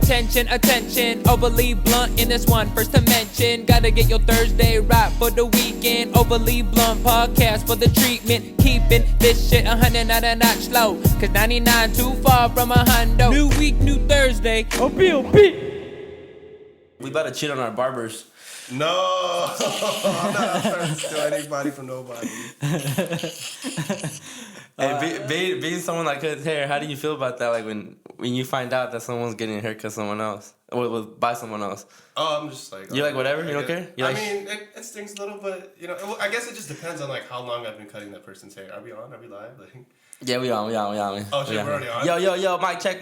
attention, attention. Overly blunt in this one. First to mention, gotta get your Thursday right for the weekend. Overly blunt podcast for the treatment. Keeping this shit 100 not a notch low. Cause 99 too far from a hundo. New week, new Thursday. Oh, B.O.P. We about to cheat on our barbers. No, I'm not trying to steal anybody from nobody. Hey, being someone like his hair, how do you feel about that? Like when you find out that someone's getting a haircut someone else, or by someone else. Oh, I'm just like... You're like, whatever? You don't care? I mean, it stings a little, but, you know, I guess it just depends on, like, how long I've been cutting that person's hair. Are we on? Are we live? Like... Yeah, we on. Oh, shit, we're already on? Yo, mic check.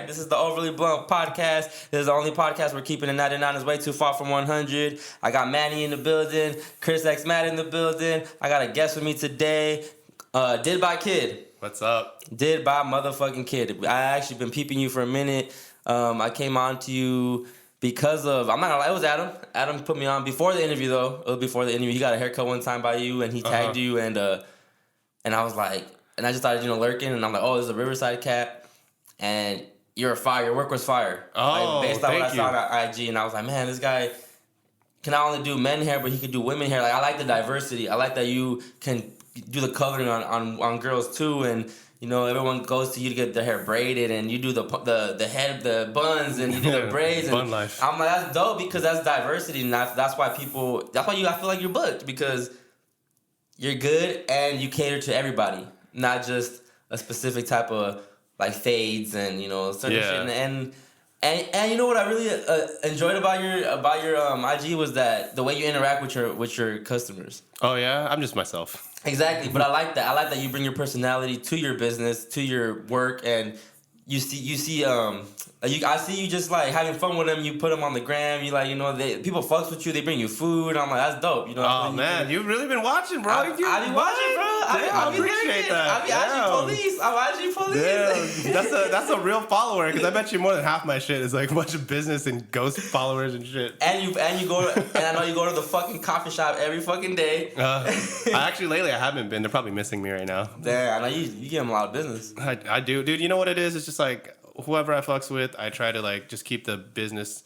This is the Overly Blunt podcast. This is the only podcast we're keeping. The 99 is way too far from 100. I got Manny in the building. Chris X Matt in the building. I got a guest with me today. Did by Kid. What's up? Did by motherfucking Kid. I actually been peeping you for a minute. I came on to you because of, I'm not gonna lie, it was Adam. Adam put me on before the interview, though. It was before the interview. He got a haircut one time by you, and he tagged you, and I was like, and I just started, lurking, and I'm like, oh, this is a Riverside cat, and you're a fire. Your work was fire. Oh, based on what I saw on IG, and I was like, man, this guy can not only do men hair, but he could do women hair. Like, I like the diversity. I like that you can do the coloring on girls too, and everyone goes to you to get their hair braided, and you do the head, the buns, and you do the braids. Bun and life. I'm like, that's dope because that's diversity, and that's why I feel like you're booked because you're good and you cater to everybody, not just a specific type of like fades and certain shit. And you know what I really enjoyed about your IG was that the way you interact with your customers. Oh yeah, I'm just myself. Exactly, but I like that. I like that you bring your personality to your business, to your work, and I see you just like having fun with them. You put them on the gram. You like, people fucks with you. They bring you food. I'm like, that's dope. Oh man, you've really been watching, bro. I be watching, bro. I appreciate that. I'm IG police. Damn, that's a real follower because I bet you more than half my shit is like a bunch of business and ghost followers and shit. And you go to, and I know you go to the fucking coffee shop every fucking day. Lately I haven't been. They're probably missing me right now. Damn, I know you give them a lot of business. I do, dude. You know what it is? It's just like whoever I fucks with, I try to like just keep the business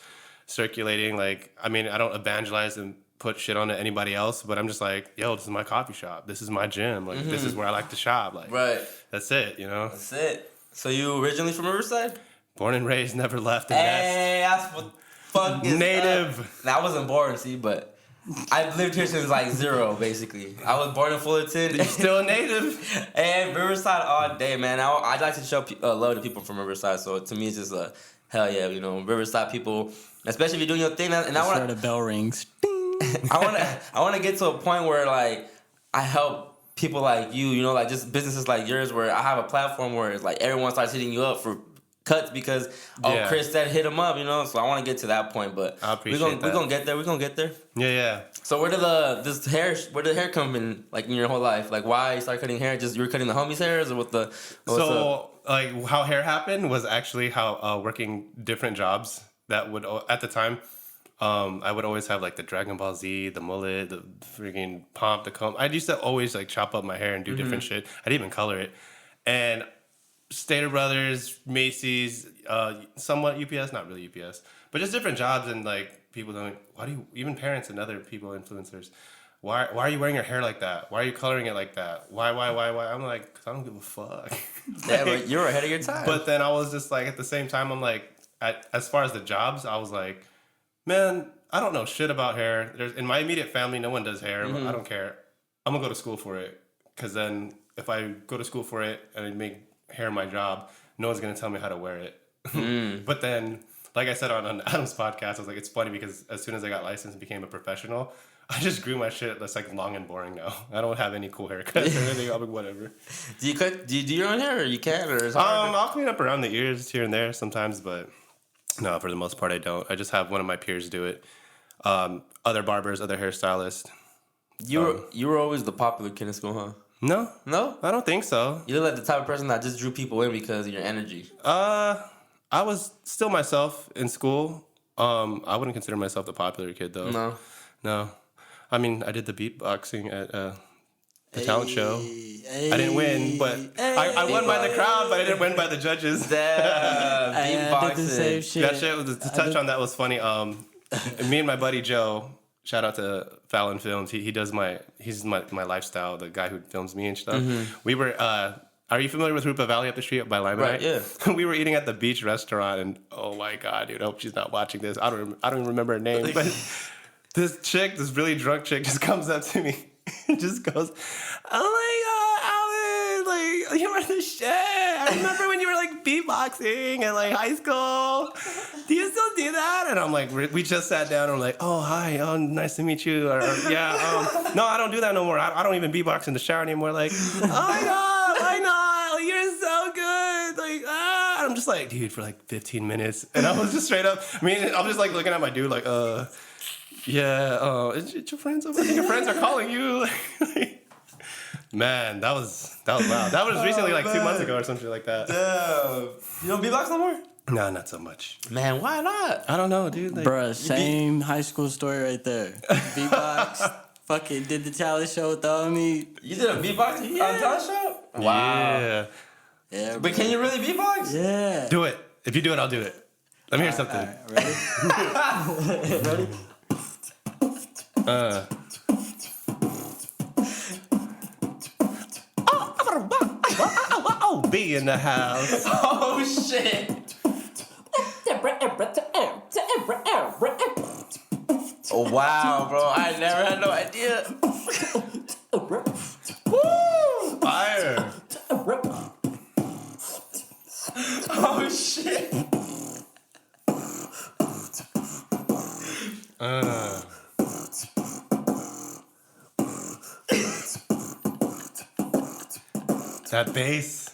circulating. Like, I mean, I don't evangelize and put shit on to anybody else, but I'm just like, yo, this is my coffee shop. This is my gym. Like, this is where I like to shop. Like, right. That's it, That's it. So you originally from Riverside? Born and raised, never left the nest. Hey, that's what fuck is native. Now, I wasn't born, see, but I've lived here since like 0, basically. I was born in Fullerton. You're still a native. And Riverside all day, man. I like to show love to people from Riverside, so to me it's just a hell yeah, Riverside people, especially if you're doing your thing. And I want the bell rings. I want to get to a point where like I help people like you, like just businesses like yours, where I have a platform where it's like everyone starts hitting you up for cuts because Chris said hit him up, so I want to get to that point, but we're gonna get there. Yeah. So where did the hair come in, like in your whole life? Like why you started cutting hair? Just you were cutting the homies' hairs, or what the? Like how hair happened was actually how working different jobs that would at the time. I would always have like the Dragon Ball Z, the mullet, the freaking pomp, the comb. I used to always like chop up my hair and do different shit. I'd even color it, and Stater Brothers, Macy's, somewhat UPS, not really UPS, but just different jobs, and like people don't. Why do you, even parents and other people, influencers, why are you wearing your hair like that? Why are you coloring it like that? Why? I'm like, 'cause I don't give a fuck. Yeah, but you're ahead of your time. But then I was just like, at the same time, I'm like, as far as the jobs, I was like, man, I don't know shit about hair. In my immediate family, no one does hair. I don't care. I'm gonna go to school for it, because then if I go to school for it and I make hair my job, no one's gonna tell me how to wear it. But then, like I said on Adam's podcast, I was like, it's funny because as soon as I got licensed and became a professional, I just grew my shit that's like long and boring now. I don't have any cool haircuts or anything. I'm like, whatever. Do you do your own hair, or you can, or is it hard? I'll clean up around the ears here and there sometimes, but no, for the most part I don't. I just have one of my peers do it. Other barbers, other hairstylists. You were always the popular kid in school, huh? No, I don't think so. You look like the type of person that just drew people in because of your energy. I was still myself in school. I wouldn't consider myself the popular kid though. No. I mean, I did the beatboxing at the talent show. Hey, I didn't win, but I won by the crowd, but I didn't win by the judges. Damn, I did the same beatboxing. shit. That shit was to touch on that was funny. Me and my buddy Joe, shout out to Fallon Films. He's my lifestyle, the guy who films me and stuff. We were are you familiar with Rupa Valley up the street by Lime? Right, yeah. We were eating at the beach restaurant, and oh my god, dude, I hope she's not watching this. I don't even remember her name, but this really drunk chick, just comes up to me and just goes, "Oh my god, Alan, like you were the shit. I remember when you were like beatboxing in like high school. Do you still do that?" And I'm like, we just sat down and we're like, "Oh hi, oh nice to meet you." Or yeah, no, I don't do that no more. I don't even beatbox in the shower anymore. Like, oh my god, why not? Like, you're so good. Like, I'm just like, dude, for like 15 minutes, and I was just straight up. I mean, I'm just like looking at my dude, like, yeah, is it your friends? I think your friends are calling you. Man, that was loud. That was recently, like 2 months ago or something like that. Damn. You don't beatbox no more? No, not so much. Man, why not? I don't know, dude. Like, Bruh, same high school story right there. Beatbox, fucking did the talent show with the homie. You did a beatbox on talent show? Wow. Yeah. Yeah, But can you really beatbox? yeah. Do it. If you do it, I'll do it. Let me hear something. All right, ready? Ready? Oh, be in the house. Oh, shit. Oh, wow, bro. I never had no idea. Woo! Fire. Oh, shit. That bass.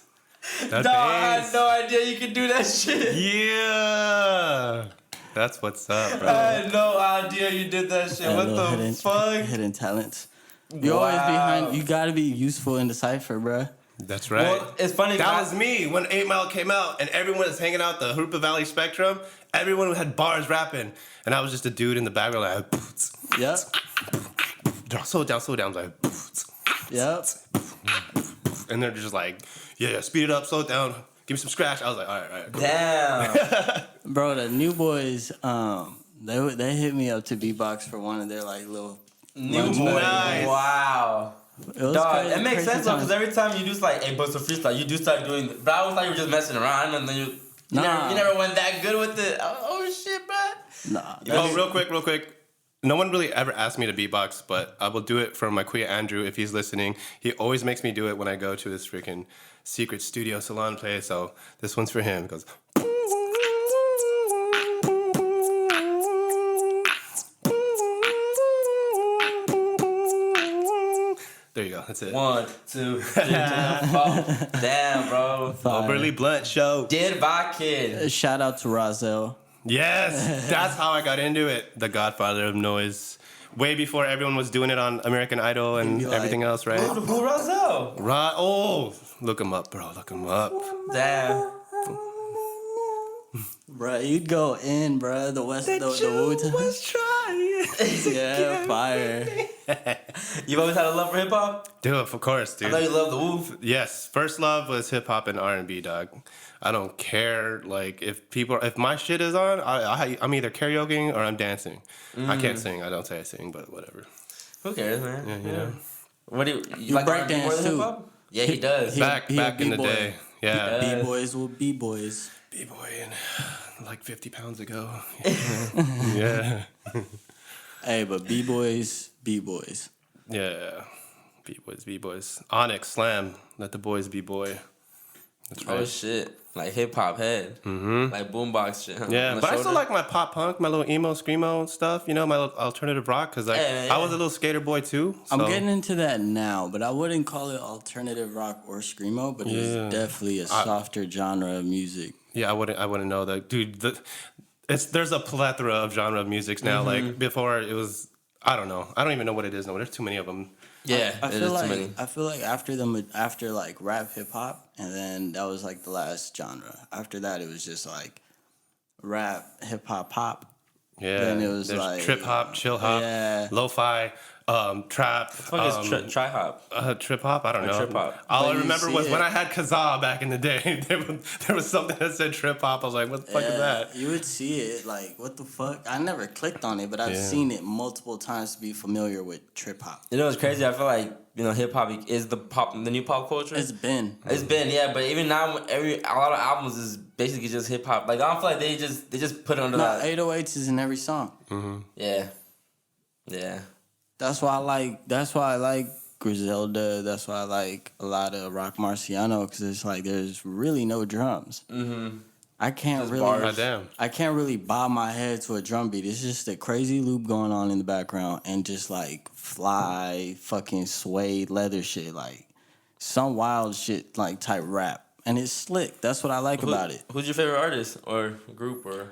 That No, I had bass. no idea you could do that shit. Yeah. That's what's up, bro. I had no idea you did that shit. What the fuck? Hidden talents. You always behind. You gotta be useful in the cipher, bruh. That's right. Well, it's funny. That was me when 8 Mile came out and everyone was hanging out the Rupa Valley Spectrum. Everyone had bars rapping. And I was just a dude in the background like, Yep. slow down, like, Yep. and they're just like, yeah, speed it up, slow it down, give me some scratch. I was like, all right. Damn. Bro, the New Boys, they hit me up to beatbox for one of their like little. New boy. Nice. Wow. It was Dog, crazy, it makes crazy sense though, because times. every time you do like a bust of freestyle, you do start doing. But I always thought you were just messing around, and then you Nah. never went that good with it. Oh shit, bro. Nah. Oh, real quick. No one really ever asked me to beatbox, but I will do it for my queer Andrew if he's listening. He always makes me do it when I go to his freaking secret studio salon place. So this one's for him. It goes. There you go. That's it. 1, 2, 3, 4. Damn, bro. Overly Blunt Show. Did by kid. Shout out to Rozelle. Yes, that's how I got into it. The Godfather of Noise. Way before everyone was doing it on American Idol and You're like, everything else, right? Who Roselle? Right. Oh, look him up, bro. Look him up. Damn. Bruh, you'd go in, bruh. The Wu-Tang. was trying. Yeah, fire. You've always had a love for hip hop? Dude, of course, I know dude. you love the Woo. Yes, first love was hip hop and R&B, dog. I don't care. Like if my shit is on, I'm either karaokeing or I'm dancing. I can't sing. I don't say I sing, but whatever. Who cares, man? Yeah, you know. What do you break R&B more dance, than too. hip-hop? Yeah, he does. he- Back a in the B-boy. day, yeah. B-boys will B-boys. B-boy and like 50 pounds ago. Yeah. Hey, but B-boys. Yeah. B-boys. Onyx, Slam, let the boys be boy. That's right. Oh shit, like hip hop head, like boombox shit. Huh? Yeah, On the but I still shoulder? like my pop punk, my little emo, screamo stuff, you know, my little alternative rock, because like, Yeah. I was a little skater boy too. I'm so- getting into that now, but I wouldn't call it alternative rock or screamo, but Yeah. it's definitely a softer genre of music. Yeah, I wouldn't know that. Dude, there's a plethora of genre of musics now. Like, before it was, I don't know. I don't even know what it is now. There's too many of them. Yeah, I it feel is like too many. I feel like after like rap hip hop, and then that was like the last genre. After that, it was just like rap hip hop pop. Yeah. Then it was There's like trip hop, chill hop, Yeah. lo-fi, trap. Fuck is tri hop? Trip hop? I don't know. trip hop. All But I you remember see was when it. I had Kazaa back in the day. There was something that said trip hop. I was like, what the fuck is that? You would see it like, what the fuck? I never clicked on it, but I've Yeah. seen it multiple times to be familiar with trip hop. You know, it's crazy. I feel like hip hop is the new pop culture. It's been. It's been, yeah, but even now, a lot of albums is basically just hip hop. Like I don't feel like they just put it under No, that. 808s is in every song. Yeah, yeah. That's why I like Griselda. That's why I like a lot of Rock Marciano, because it's like there's really no drums. I can't Just really. bars. Goddamn. I can't really bob my head to a drum beat. It's just a crazy loop going on in the background and just like fly fucking suede leather shit, like some wild shit like type rap. And it's slick. That's what I like about it. Who's your favorite artist or group or?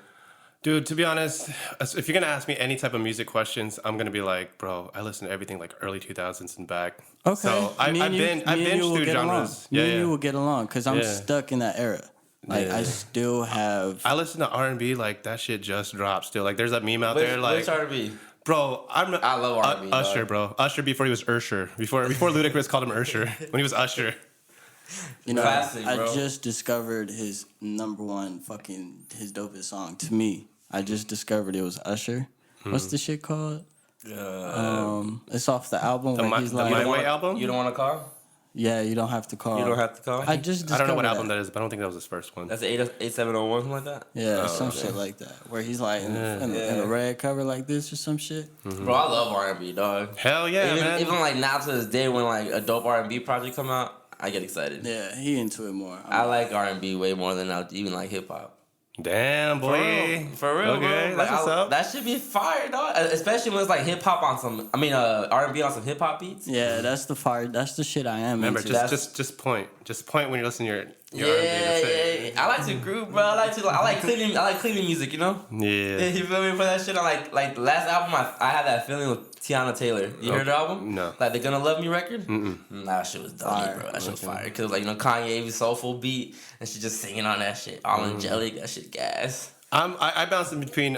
Dude, to be honest, if you're gonna ask me any type of music questions, I'm gonna be like, bro, I listen to everything like early 2000s and back. Okay. So I've Me and you been will through get along. genres. Me Yeah, and you yeah. will get along because I'm Yeah. stuck in that era. Like Yeah. I still have. I listen to R&B like that shit just dropped still. Like there's that meme out there like, Which R&B? bro, I love R&B, Usher, dog. bro. Usher before he was Ursher. Before Ludacris called him Ursher when he was Usher. You know, Classic, I bro. just discovered his number one his dopest song to me. I just discovered it was Usher. What's the shit called? It's off the album where he's the like, My Way album? You don't want to call? yeah, you don't have to call. You don't have to call? I just discovered I don't know what that. album that is, but I don't think that was his first one. That's 8701, something like that? Yeah, some shit like that, where he's like in a red cover like this or some shit. Bro, I love R&B, dog. Hell yeah, man. Even like now to this day when like a dope R&B project come out, I get excited. Yeah, he into it more. I like R&B way more than I even like hip hop. Damn, boy. For real, Okay, bro. that's what's up. That should be fire, dog. Especially when it's like hip hop on some, R&B on some hip hop beats. Yeah, that's the fire. That's the shit I am Remember, into. just point when you listen to your R&B. That's it. Yeah. I like to groove, bro. I like cleaning music, you know. Yeah. You feel me for that shit? Like the last album, I had that feeling with Tiana Taylor. You heard the album? No. Like the Gonna Love Me record? Nah, that shit was dummy, Fire. bro. That shit was fire. Cause like Kanye was soulful beat, and she just singing on that shit, all angelic. That shit gas. I bounce in between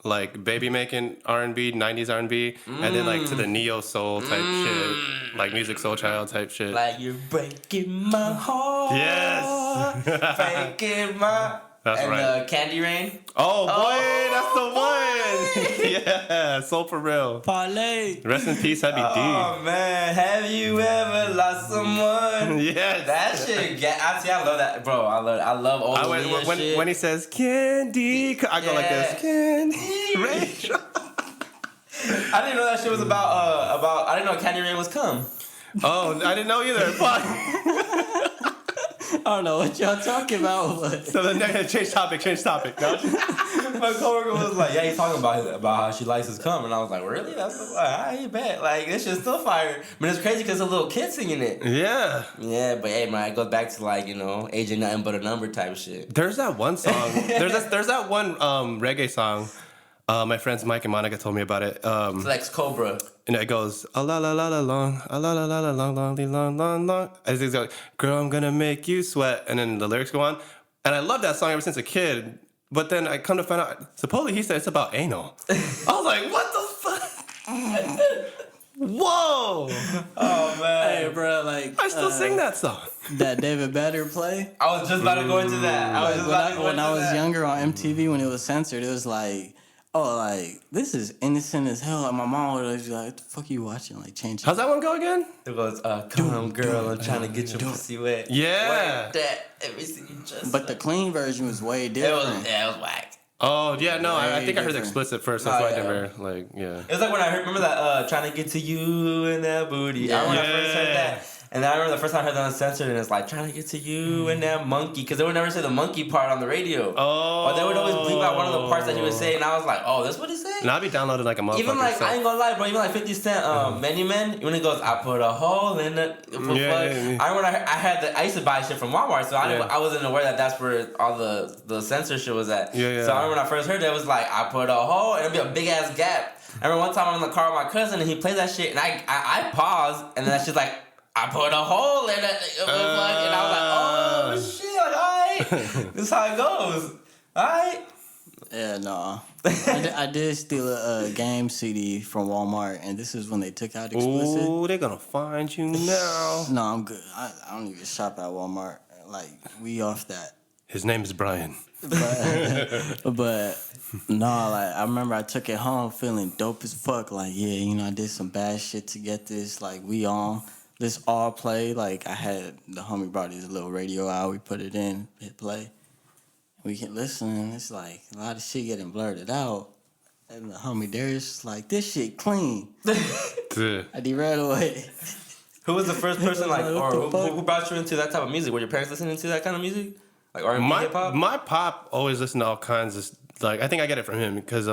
like baby making R&B, 90s R&B, and then like to the neo soul type shit, like Music Soul Child type shit. Like you're breaking my heart. Yes. Breaking my. That's and right. Candy Rain. Oh boy, that's the one. Yeah, Soul for real. Parlay. Rest in peace, Heavy Oh man, have you ever lost someone? D. Yes. That shit, I love that, bro. I love old Aaliyah shit. when he says candy, I go like this. Candy Rain. I didn't know that shit was about. I didn't know Candy Rain was cum. Oh, I didn't know either. Fuck. I don't know what y'all talking about, but So the next change topic. No? My coworker was like, "Yeah, he's talking about how she likes his cum," and I was like, "Really? That's I ain't bet. Like this shit's still fire." But it's crazy because a little kid singing it. Yeah. Yeah, but hey, man, it goes back to like age ain't nothing but a number type shit. There's that one song. There's that one reggae song. My friends Mike and Monica told me about it. Flex Cobra. And it goes a la la la la long, a la la la la long, long, long, long, long. As he's like, girl, I'm gonna make you sweat, and then the lyrics go on. And I love that song ever since a kid. But then I come to find out, supposedly he said it's about anal. I was like, what the fuck? Whoa! Oh man. hey, bro, like I still sing that song. that David Banner play. I was just about to go into that. When I was younger on MTV, when it was censored, it was like, oh, like this is innocent as hell. Like my mom would always be like, "What the fuck are you watching?" Like change. How's that one go again? It goes, come on, girl, I'm trying to get your pussy wet. Yeah. Like that. Everything you just. But the clean version was way it different. was whack. Oh yeah, no, I Way think I heard the different. explicit first. That's Oh, why yeah. I never like yeah. It was like when I remember that trying to get to you and that booty. I remember when I first heard that. And then I remember the first time I heard that uncensored, and it's like trying to get to you and that monkey, because they would never say the monkey part on the radio. Oh. Or they would always bleep out one of the parts that he would say, and I was like, oh, that's what he said? And I'll be downloading like a motherfucker. Even like, so- I ain't gonna lie, bro, even like 50 Cent, Many Men, when it goes, I put a hole in the... Yeah. I remember I used to buy shit from Walmart, so Yeah. I wasn't aware that that's where all the censor shit was at. Yeah. So I remember when I first heard that, it was like, I put a hole, and it'd be a big ass gap. I remember one time I'm in the car with my cousin, and he played that shit, and I paused, and then that shit's like, I put a hole in it, and I was like, oh shit, like, alright, this is how it goes, alright. Yeah, no. I did steal a game CD from Walmart, and this is when they took out explicit. Oh, they're gonna find you now. No, I'm good. I don't even shop at Walmart. Like, we off that. His name is Brian. But no, like I remember I took it home feeling dope as fuck. Like, yeah, you know, I did some bad shit to get this. Like, we on. Let's all play. Like, I had the homie brought his little radio out. We put it in, hit play. We can listen, and it's like a lot of shit getting blurted out. And the homie Darius like, this shit clean. I derailed away. Who was the first person, like, What or the who brought you into that type of music? Were your parents listening to that kind of music? Like R&B, hip hop? My pop always listened to all kinds of, like, I think I get it from him because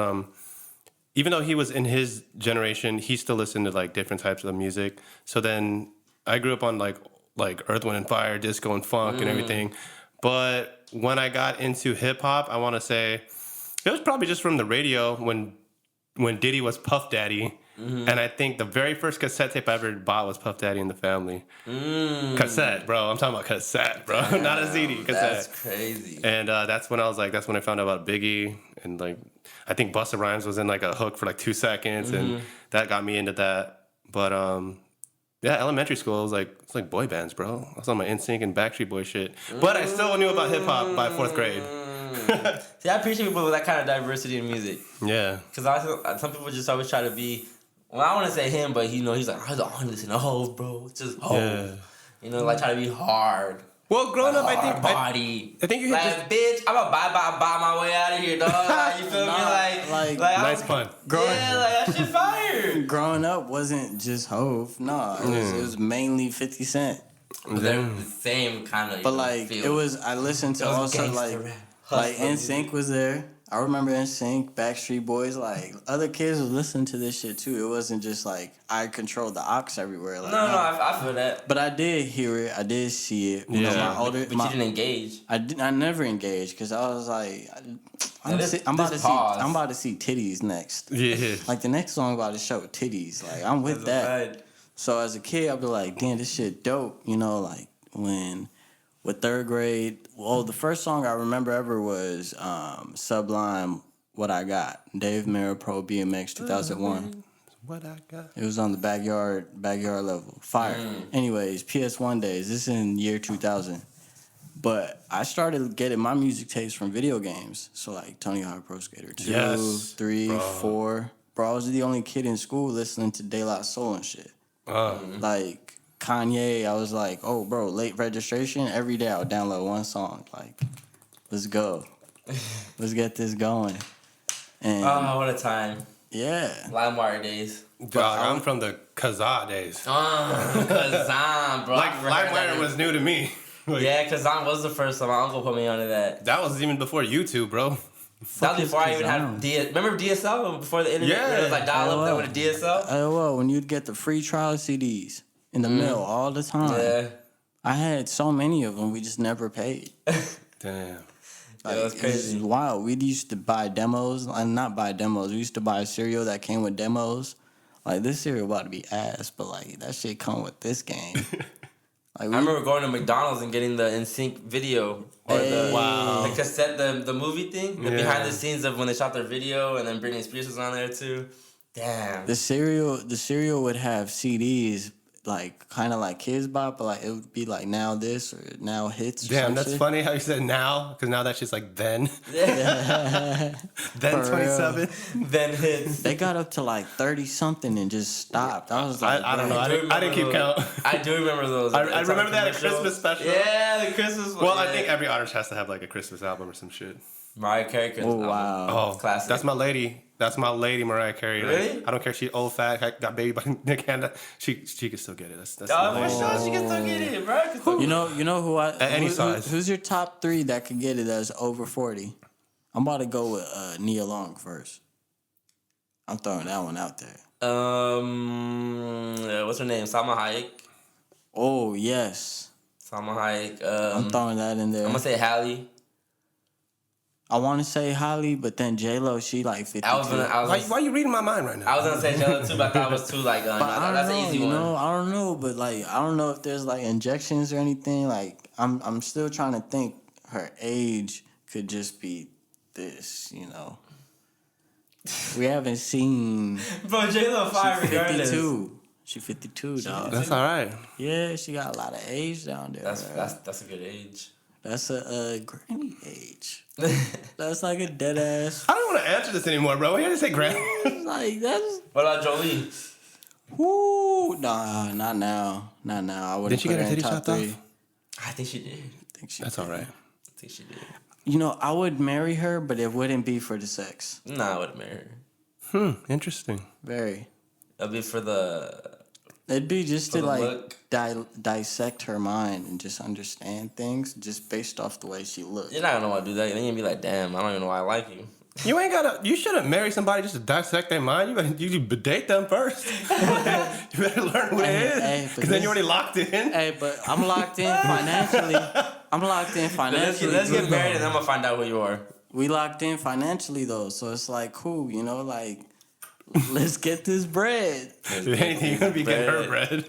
even though he was in his generation, he still listened to like different types of music. So then I grew up on like Earth, Wind and Fire, disco and funk and everything. But when I got into hip hop, I want to say it was probably just from the radio when Diddy was Puff Daddy. And I think the very first cassette tape I ever bought was Puff Daddy and the Family. Cassette, bro. I'm talking about cassette, bro. Not a CD, cassette. That's crazy. And that's when I found out about Biggie. And like, I think Busta Rhymes was in like a hook for like 2 seconds. And that got me into that. But yeah, elementary school, it's like boy bands, bro. I was on my NSYNC and Backstreet Boy shit. But I still knew about hip hop by 4th grade. See, I appreciate people with that kind of diversity in music. Yeah. Because some people just always try to be, well, I want to say him, but he's like, I don't listen to Hov, bro. It's just Hov. Yeah. You know, like try to be hard. Well, growing up, I think you like, just bitch. I'm gonna buy my way out of here, dog. You feel me? Like nice pun. Like that shit fire. Growing up wasn't just Hov. No, it was mainly 50 Cent. They're the same kind of. But like feel. It was, I listened to also like NSYNC was there. I remember NSYNC, Backstreet Boys, like other kids was listening to this shit too. It wasn't just like I controlled the aux everywhere. Like, no, I feel that. But I did hear it. I did see it. You know, but you didn't engage. I never engaged because I was like, I'm about to see titties next. Yeah. Like the next song about to show titties. Like I'm with that. Right. So as a kid, I'd be like, damn, this shit dope. You know, like with 3rd grade, well, the first song I remember ever was Sublime, What I Got. Dave Mirra Pro BMX 2001. What I Got. It was on the backyard level. Fire. Anyways, PS1 days. This is in year 2000. But I started getting my music taste from video games. So like Tony Hawk Pro Skater 2, 3, 4. Bro, I was the only kid in school listening to De La Soul and shit. Like Kanye, I was like, oh, bro, late registration. Every day I would download one song. Like, let's go. Let's get this going. And what a time. Yeah. LimeWire days. Dog, I'm from the Kazaa days. Kazaa, bro. Like, LimeWire was new to me. Like, yeah, Kazaa was the first time. My uncle put me onto that. That was even before YouTube, bro. That was before I even had remember DSL? Before the internet? Yeah. It was like dial-up with a DSL? Well, when you'd get the free trial CDs in the mail all the time. Yeah. I had so many of them, we just never paid. Damn. Like, that was crazy. It was wild. We used to buy demos, and not buy demos. We used to buy cereal that came with demos. Like, this cereal about to be ass, but like that shit come with this game. Like, I remember going to McDonald's and getting the NSYNC video or the cassette, the movie thing, the behind the scenes of when they shot their video, and then Britney Spears was on there too. Damn. The cereal would have CDs. Like kind of like Kids Bop, but like it would be like Now This or Now Hits. Damn, that's funny how you said now, because now that shit's like then. Yeah. Then 27. Then Hits. They got up to like 30 something and just stopped. I was like, I don't know. I didn't keep count. I do remember those. I remember that at Christmas special. Yeah, the Christmas one. Well, I think every artist has to have like a Christmas album or some shit. Mariah Carey. Oh wow. Oh, classic. That's my lady. That's my lady, Mariah Carey. Really? Like, I don't care if she's old, fat, got baby by Nick Canada. She can still get it. That's for sure she can still get it, bro. You know who at any size. Who's your top 3 that can get it that's over 40? I'm about to go with Nia Long first. I'm throwing that one out there. What's her name? Salma Hayek. Oh yes. Salma Hayek. I'm throwing that in there. I'm gonna say Halle. I want to say Holly, but then J-Lo, she like 52. Why are you reading my mind right now? I was gonna say J-Lo too, but I thought it was too like. That's an easy one. I don't know, but like I don't know if there's like injections or anything. Like I'm still trying to think. Her age could just be this, We haven't seen. Bro, J-Lo fire regardless. 52. She 52, dog. That's all right. Yeah, she got a lot of age down there. That's a good age. That's a granny age. That's like a dead ass. I don't want to answer this anymore, bro. We had to say granny. Like that's. What about Jolie? Whoo, nah, not now. Not now. I wouldn't. Did she put get her her in titty top chopped three. off? I think she did. That's all right. I think she did. I would marry her, but it wouldn't be for the sex. Nah, I wouldn't marry her. Interesting. Very. It'd be for the. It'd be just For to the like look. dissect her mind and just understand things just based off the way she looks. You're not gonna want to do that. Then you're gonna be like, damn, I don't even know why I like you. You shouldn't marry somebody just to dissect their mind. You date them first. You better learn who it is. Because then you're already locked in. Hey, but I'm locked in financially. Let's get married and then I'm gonna find out who you are. We locked in financially though, so it's like cool, like let's get this bread. If anything, you're gonna be getting her bread.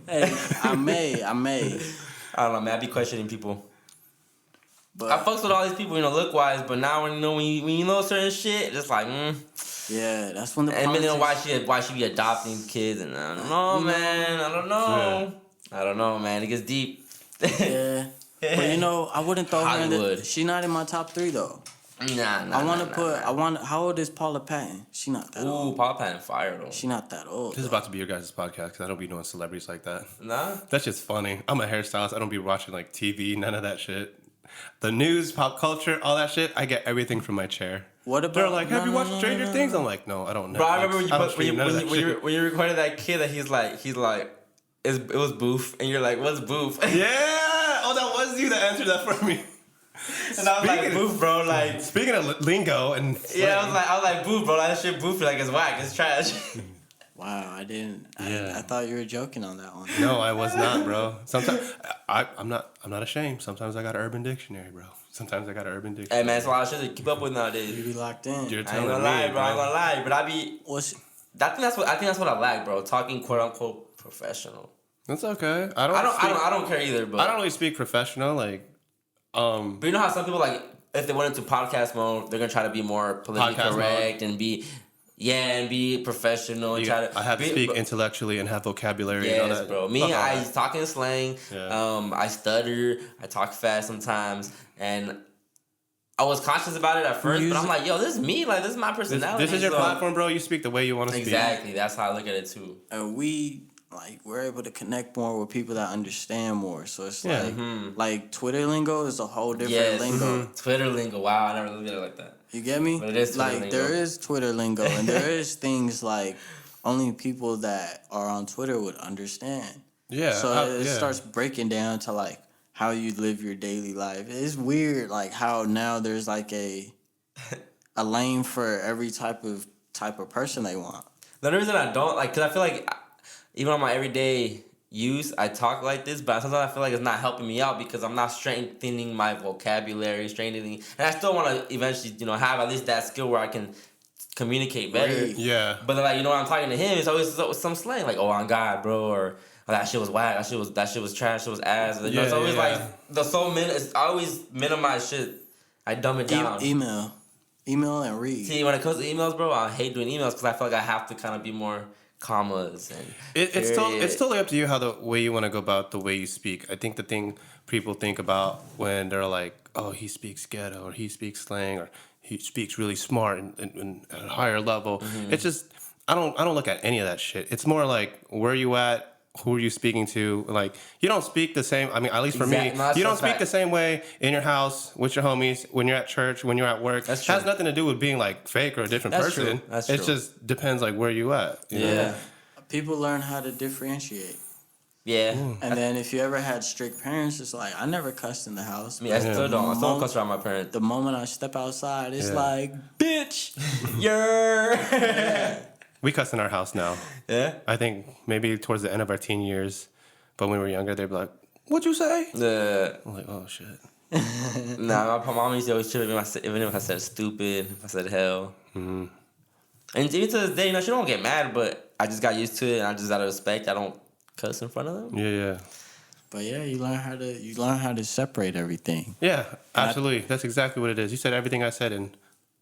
Hey, I may. I don't know, man. I be questioning people. But I fucks with all these people, look wise, but now when you know certain shit, just like, yeah, that's when the And then politics- why she be adopting kids and I don't know, man. I don't know. Yeah. I don't know, man. It gets deep. Yeah. But I wouldn't throw her in Hollywood. she's not in my top 3 though. Nah. How old is Paula Patton? She not that old. Ooh, Paula Patton fire though. She not that old. This is about to be your guys' podcast because I don't be doing celebrities like that. Nah. That's just funny. I'm a hairstylist. I don't be watching like TV, none of that shit. The news, pop culture, all that shit, I get everything from my chair. What about? They're like, have you watched Stranger Things? I'm like, no, I don't know. Bro, I remember when you you recorded that kid that he's like, it was Boof, and you're like, what's Boof? Yeah! Oh, that was you that answered that for me. And I was like, Boof, bro, like. Speaking of lingo and Yeah, I was like, Boof, bro, that shit Boof, like, it's whack, it's trash. Wow, I didn't. Yeah. I thought you were joking on that one. No, I was not, bro. Sometimes I'm not ashamed. Sometimes I got an Urban Dictionary, bro. Sometimes I got an Urban Dictionary. Hey, man, it's a lot of shit to keep up with You nowadays. be locked in. You're I ain't telling gonna me, lie, bro. I ain't bro. gonna lie, but I think that's what I lack, bro. Talking quote unquote professional. That's okay. I don't care either, but don't really speak professional. Like, But you know how some people like if they went into podcast mode, they're gonna try to be more politically Podcast correct and be professional and try to. I have to speak intellectually and have vocabulary and all Yes, that. bro. Me, I talk in slang. Yeah. I stutter. I talk fast sometimes, and I was conscious about it at first, but I'm like, yo, this is me. Like, this is my personality. This is your So- platform, bro. You speak the way you want to speak. Exactly. That's how I look at it too. And we're able to connect more with people that understand more. So it's like Twitter lingo is a whole different lingo. Twitter lingo. Wow, I never looked at it like that. You get me? But it is Twitter like lingo. there is Twitter lingo, and there is things like only people that are on Twitter would understand. Yeah. So it starts breaking down to like how you live your daily life. It's weird, like how now there's like a lane for every type of person they want. The reason I don't like, cause I feel like even on my everyday use, I talk like this, but sometimes I feel like it's not helping me out because I'm not strengthening my vocabulary, and I still want to eventually, have at least that skill where I can communicate better. Right. Yeah. But like, when I'm talking to him, it's always some slang like, "Oh, on God, bro," or "Oh, that shit was whack, that shit was trash, it was ass." It's always like it's always minimize shit. I dumb it down. Email and read. See, when it comes to emails, bro, I hate doing emails because I feel like I have to kind of be more commas and It's totally up to you how the way you want to go about the way you speak. I think the thing people think about when they're like, oh, he speaks ghetto or he speaks slang or he speaks really smart and at a higher level. It's just I don't look at any of that shit. It's more like where you at, who are you speaking to? Like you don't speak the same. I mean, at least for me, you don't speak the same way in your house with your homies when you're at church, when you're at work. That's It true. has nothing to do with being like fake or a different That's person. true. That's It true. just depends like where you at. You know? Yeah. People learn how to differentiate. Yeah. And then if you ever had strict parents, it's like I never cussed in the house. I mean, I still don't cuss around my parents. The moment I step outside, it's Yeah. like, bitch, You're We cuss in our house now. Yeah. I think maybe towards the end of our teen years, but when we were younger, they'd be like, "What'd you say?" I'm like, "Oh shit." Nah, my mom used to always chill with me even if I said stupid, if I said hell. And even to this day, she don't get mad, but I just got used to it, and I just out of respect, I don't cuss in front of them. Yeah. But yeah, you learn how to separate everything. Yeah, absolutely. That's exactly what it is. You said everything I said in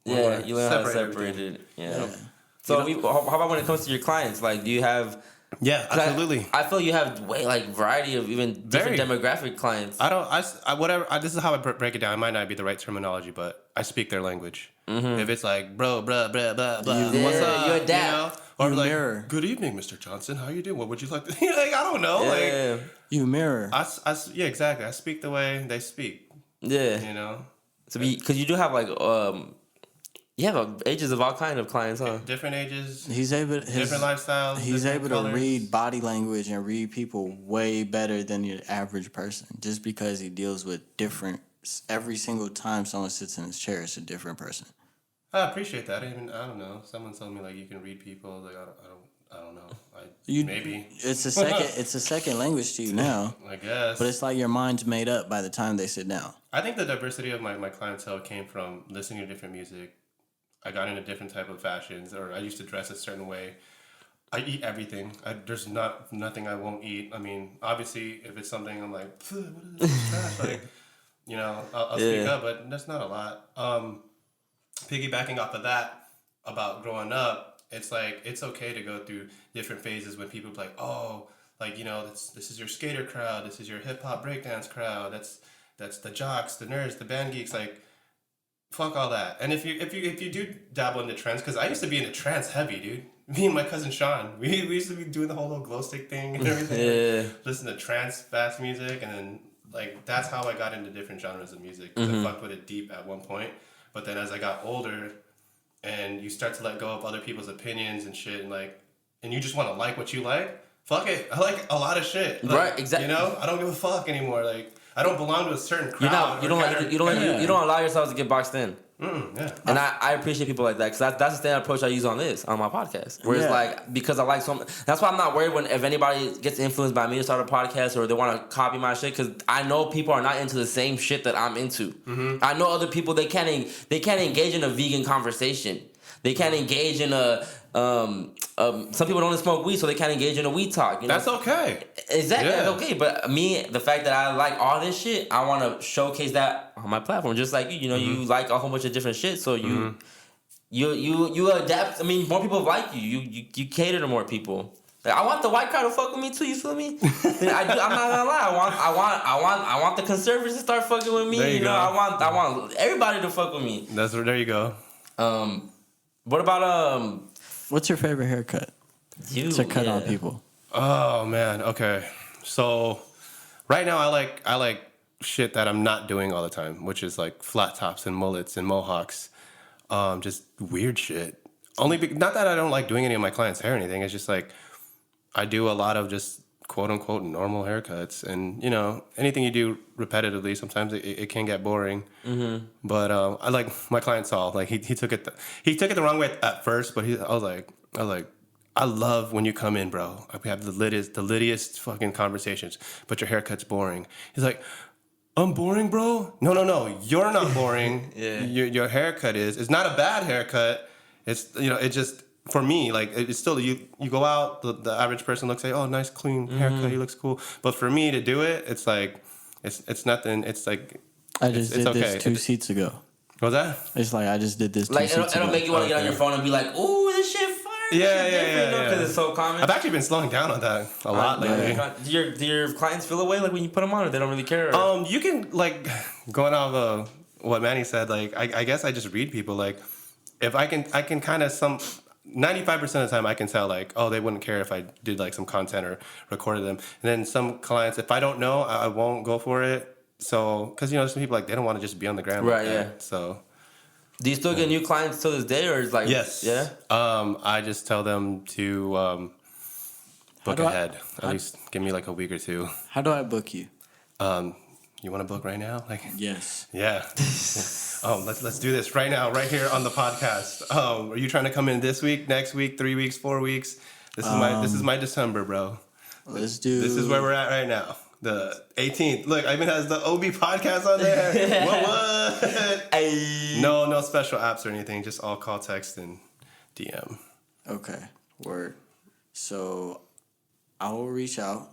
one Yeah, word. you learn how to separate everything. it. Yeah. Yeah. So how about when it comes to your clients? Like, do you have? Yeah, 'Cause absolutely. I feel you have way like variety of even different Very. demographic clients. This is how I break it down. It might not be the right terminology, but I speak their language. If it's like, bro, bruh, blah, blah, blah, You- what's Yeah, up? you adapt. Or You like, mirror. good evening, Mr. Johnson. How you doing? What would you like to, like, I don't know. Yeah, You mirror. Yeah, exactly. I speak the way they speak, yeah. you know? So because you do have like you have ages of all kind of clients, huh? Different ages, He's able. different lifestyles. He's different able to colors. read body language and read people way better than your average person, just because he deals with different. Every single time someone sits in his chair, it's a different person. I appreciate that. I don't know. Someone told me like you can read people. Like I don't know. Maybe. It's a second. It's a second language to you now. I guess. But it's like your mind's made up by the time they sit down. I think the diversity of my clientele came from listening to different music. I got into different type of fashions, or I used to dress a certain way. I eat everything. There's nothing I won't eat. I mean, obviously, if it's something I'm like, what is this trash? Like, you know, I'll speak up, but that's not a lot. Piggybacking off of that about growing up, it's like it's okay to go through different phases when people be like, oh, like, you know, this is your skater crowd, this is your hip hop breakdance crowd, that's the jocks, the nerds, the band geeks, like. Fuck all that. And if you do dabble into trends, because I used to be into trance heavy, dude. Me and my cousin Sean, we used to be doing the whole little glow stick thing and everything. Yeah. Like, listen to trance fast music, and then like that's how I got into different genres of music. 'Cause I fucked with it deep at one point, but then as I got older, and you start to let go of other people's opinions and shit, and you just want to like what you like. Fuck it, I like a lot of shit. Like, Right, exactly. You know, I don't give a fuck anymore. Like. I don't belong to a certain crowd. You don't allow yourself to get boxed in. Yeah. And I appreciate people like that because that's the standard approach I use on my podcast. Where it's like, because I like that's why I'm not worried if anybody gets influenced by me to start a podcast or they want to copy my shit, because I know people are not into the same shit that I'm into. I know other people, they can't engage in a vegan conversation. They can't engage in some people don't smoke weed, so they can't engage in a weed talk. You know? That's okay. Exactly, Yeah. that's okay. But me, the fact that I like all this shit, I want to showcase that on my platform. Just like you, you know, you like a whole bunch of different shit, so you adapt. I mean, more people like you. You cater to more people. Like, I want the white crowd to fuck with me too. You feel me? I'm not gonna lie. I want the conservatives to start fucking with me. There you go. know, I want everybody to fuck with me. There you go. What about What's your favorite haircut to cut on people? Oh man. Okay. So right now I like shit that I'm not doing all the time, which is like flat tops and mullets and mohawks. Just weird shit. Not that I don't like doing any of my clients' hair or anything. It's just like I do a lot of just quote unquote normal haircuts, and you know, anything you do repetitively, sometimes it can get boring. But I like my client Saul. Like he took it the wrong way at first, but I was like, I love when you come in, bro. We have the littiest fucking conversations, but your haircut's boring. He's like, I'm boring, bro? No, you're not boring. Your haircut is. It's not a bad haircut. It's, you know, it just, for me, like, it's still, you go out, the average person looks like, oh, nice, clean haircut, he looks cool. But for me to do it, it's like, it's nothing, it's like, I just did okay. this 2 seats ago. What's that? It's like I just did this 2 like seats ago. it'll make you want to get on your phone and be like, ooh, this shit fire. Yeah. Because it's so common. I've actually been slowing down on that a lot lately. Do your clients feel away like when you put them on, or they don't really care? You can, like, going off of what Manny said, like, I guess I just read people. Like, if I can kind of 95% of the time I can tell, like, oh, they wouldn't care if I did like some content or recorded them. And then some clients, if I don't know, I won't go for it. So, because, you know, some people, like, they don't want to just be on the ground. Right, like that. yeah. So. Do you still get new clients to this day, or is like Yes. Yeah. I just tell them to book ahead. At least give me like a week or two. How do I book you? You want to book right now? Like. Yes. Yeah. Let's do this right now, right here on the podcast. Are you trying to come in this week, next week, 3 weeks, 4 weeks? This is my December, bro. Let's do. This is where we're at right now. The 18th. Look, I even has the OB podcast on there. What? Ay. No special apps or anything. Just all call, text, and DM. Okay. Word. So I will reach out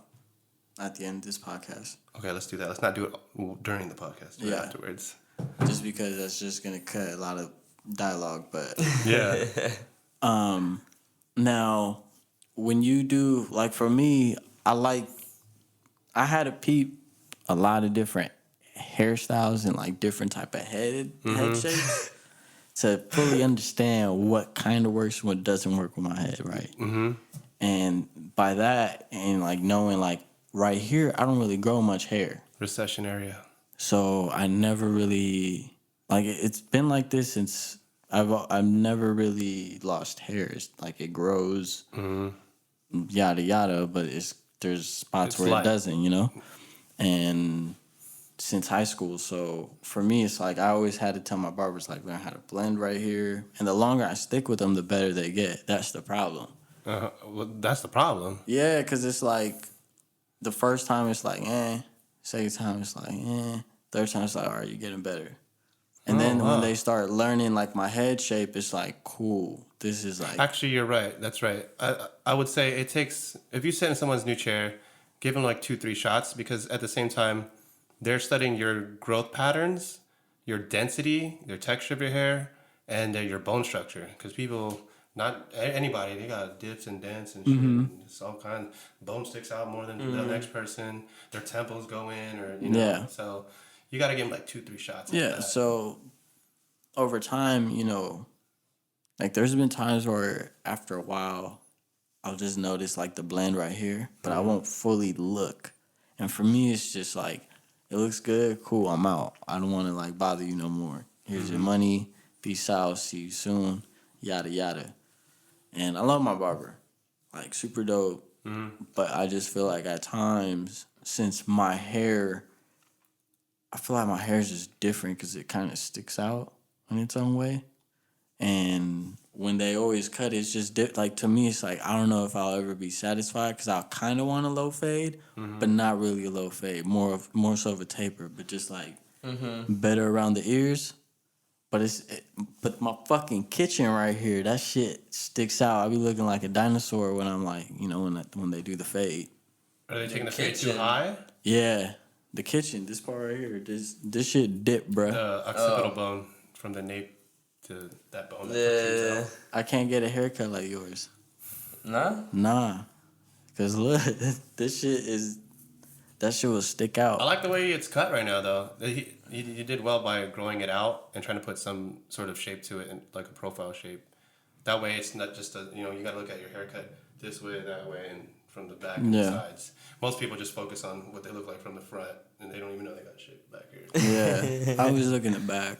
at the end of this podcast. Okay, let's do that. Let's not do it during the podcast. Do it Yeah. afterwards. Just because that's just gonna cut a lot of dialogue. But Yeah. now, when you do, like for me, I had to peep a lot of different hairstyles and like different type of head shapes to fully understand what kind of works and what doesn't work with my head, right? Mm-hmm. And by that, and like knowing like right here, I don't really grow much hair. Recession area. So I never really like it's been like this since I've never really lost hair. It's like it grows, yada yada, but there's spots It's where light. it doesn't, you know. And since high school, so for me, it's like I always had to tell my barbers like learn how to blend right here, and the longer I stick with them, the better they get. That's the problem. Well, that's the problem. Yeah, because it's like the first time it's like second time it's like third time it's like all right, you're getting better. And then when they start learning like my head shape, it's like cool. This is like Actually, you're right. That's right. I would say it takes, if you sit in someone's new chair, give them like 2-3 shots, because at the same time, they're studying your growth patterns, your density, your texture of your hair, and your bone structure. Because people, not anybody, they got dips and dents and shit. And it's all kinds. Bone sticks out more than the next person. Their temples go in, or you know. Yeah. So you got to give them like 2-3 shots. yeah. So over time, you know, like there's been times where after a while, I'll just notice like the blend right here, but I won't fully look. And for me, it's just like it looks good, cool. I'm out. I don't want to like bother you no more. Here's your money. Peace out. See you soon. Yada yada. And I love my barber, like super dope. But I just feel like at times, since my hair, I feel like my hair is just different because it kind of sticks out in its own way. And when they always cut it, it's just like to me, it's like I don't know if I'll ever be satisfied because I'll kind of want a low fade, but not really a low fade, more so of a taper, but just like better around the ears. But my fucking kitchen right here, that shit sticks out. I be looking like a dinosaur when I'm like, you know, when they do the fade. Are they taking the fade too kitchen. high? Yeah, the kitchen, this part right here, this shit dip, bruh. The occipital bone from the nape to that bone. That Yeah. I can't get a haircut like yours. Nah. Nah, cause look, that shit will stick out. I like the way it's cut right now, though. You did well by growing it out and trying to put some sort of shape to it, and like a profile shape. That way, it's not just you gotta look at your haircut this way, that way, and from the back and the sides. Most people just focus on what they look like from the front, and they don't even know they got shape back here. Yeah, I was looking at back.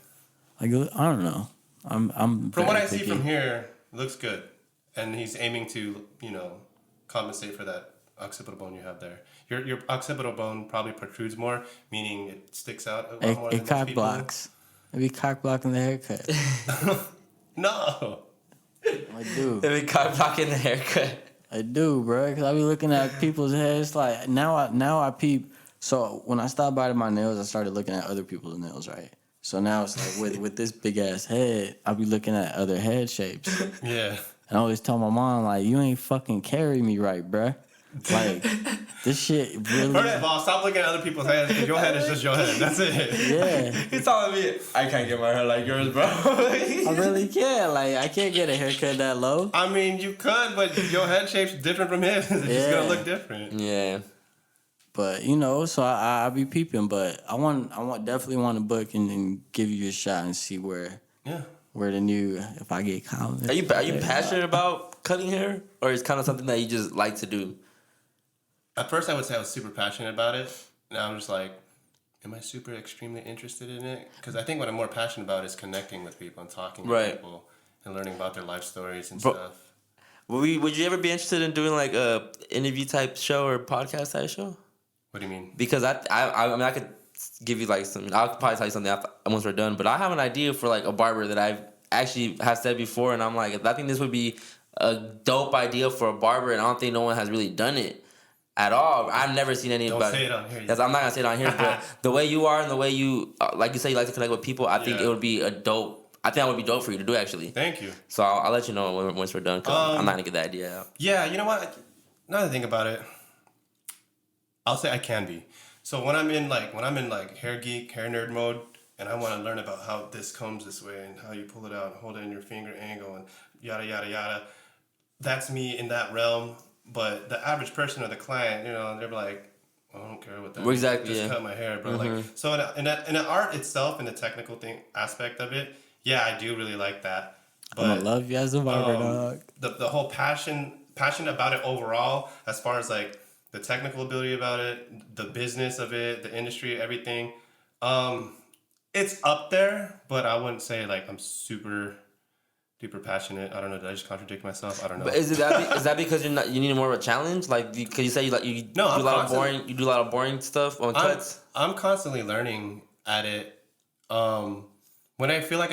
Like I don't know. I'm From what very I see picky. from here, it looks good, and he's aiming to compensate for that occipital bone you have there. Your occipital bone probably protrudes more, meaning it sticks out a lot more than It most cock people. blocks. It be cock blocking the haircut. No. I do. They be cock blocking the haircut. I do, bro. Because I be looking at people's heads. Like now I peep. So when I stopped biting my nails, I started looking at other people's nails, right? So now it's like with this big ass head, I be looking at other head shapes. Yeah. And I always tell my mom, like, you ain't fucking carry me right, bruh. Like, this shit really... First of all, stop looking at other people's heads, because your head is just your head. That's it. Yeah. He's telling me I can't get my hair like yours, bro. I really can't. Like, I can't get a haircut that low. I mean, you could, but your head shape's different from his. It's just gonna look different. Yeah. But, so I be peeping. But I definitely want to book and give you a shot and see where the new, if I get comments. Are you passionate about cutting hair, or is it kind of something that you just like to do? At first, I would say I was super passionate about it. Now I'm just like, am I super extremely interested in it? Because I think what I'm more passionate about is connecting with people and talking to people and learning about their life stories and stuff. Would you ever be interested in doing like a interview type show or podcast type show? What do you mean? Because I mean I could give you like some. I'll probably tell you something once we're done. But I have an idea for like a barber that I've actually have said before, and I'm like, I think this would be a dope idea for a barber, and I don't think no one has really done it at all. I've never seen anybody. Don't say it on here. Yes, I'm not gonna say it on here, but the way you are and the way you, like you say, you like to connect with people, I think it would be a dope. I think that would be dope for you to do actually. Thank you. So I'll let you know once we're done. Cause I'm not gonna get that idea out. Yeah, you know what? Now that I think about it, I'll say I can be. So when I'm in like hair geek, hair nerd mode, and I want to learn about how this comes this way and how you pull it out and hold it in your finger angle and yada yada yada, that's me in that realm. But the average person or the client, they're like, I don't care what that means. Exactly, Just yeah. cut my hair, bro. Like, so in the art itself and the technical aspect of it, yeah, I do really like that. But I love you as a barber, dog. the whole passion about it overall, as far as like the technical ability about it, the business of it, the industry, everything, it's up there. But I wouldn't say like I'm super duper passionate. I don't know. Did I just contradict myself? I don't know. But is that because you need more of a challenge? Like, because you say you do a lot of boring stuff on cuts. I'm constantly learning at it. When I feel like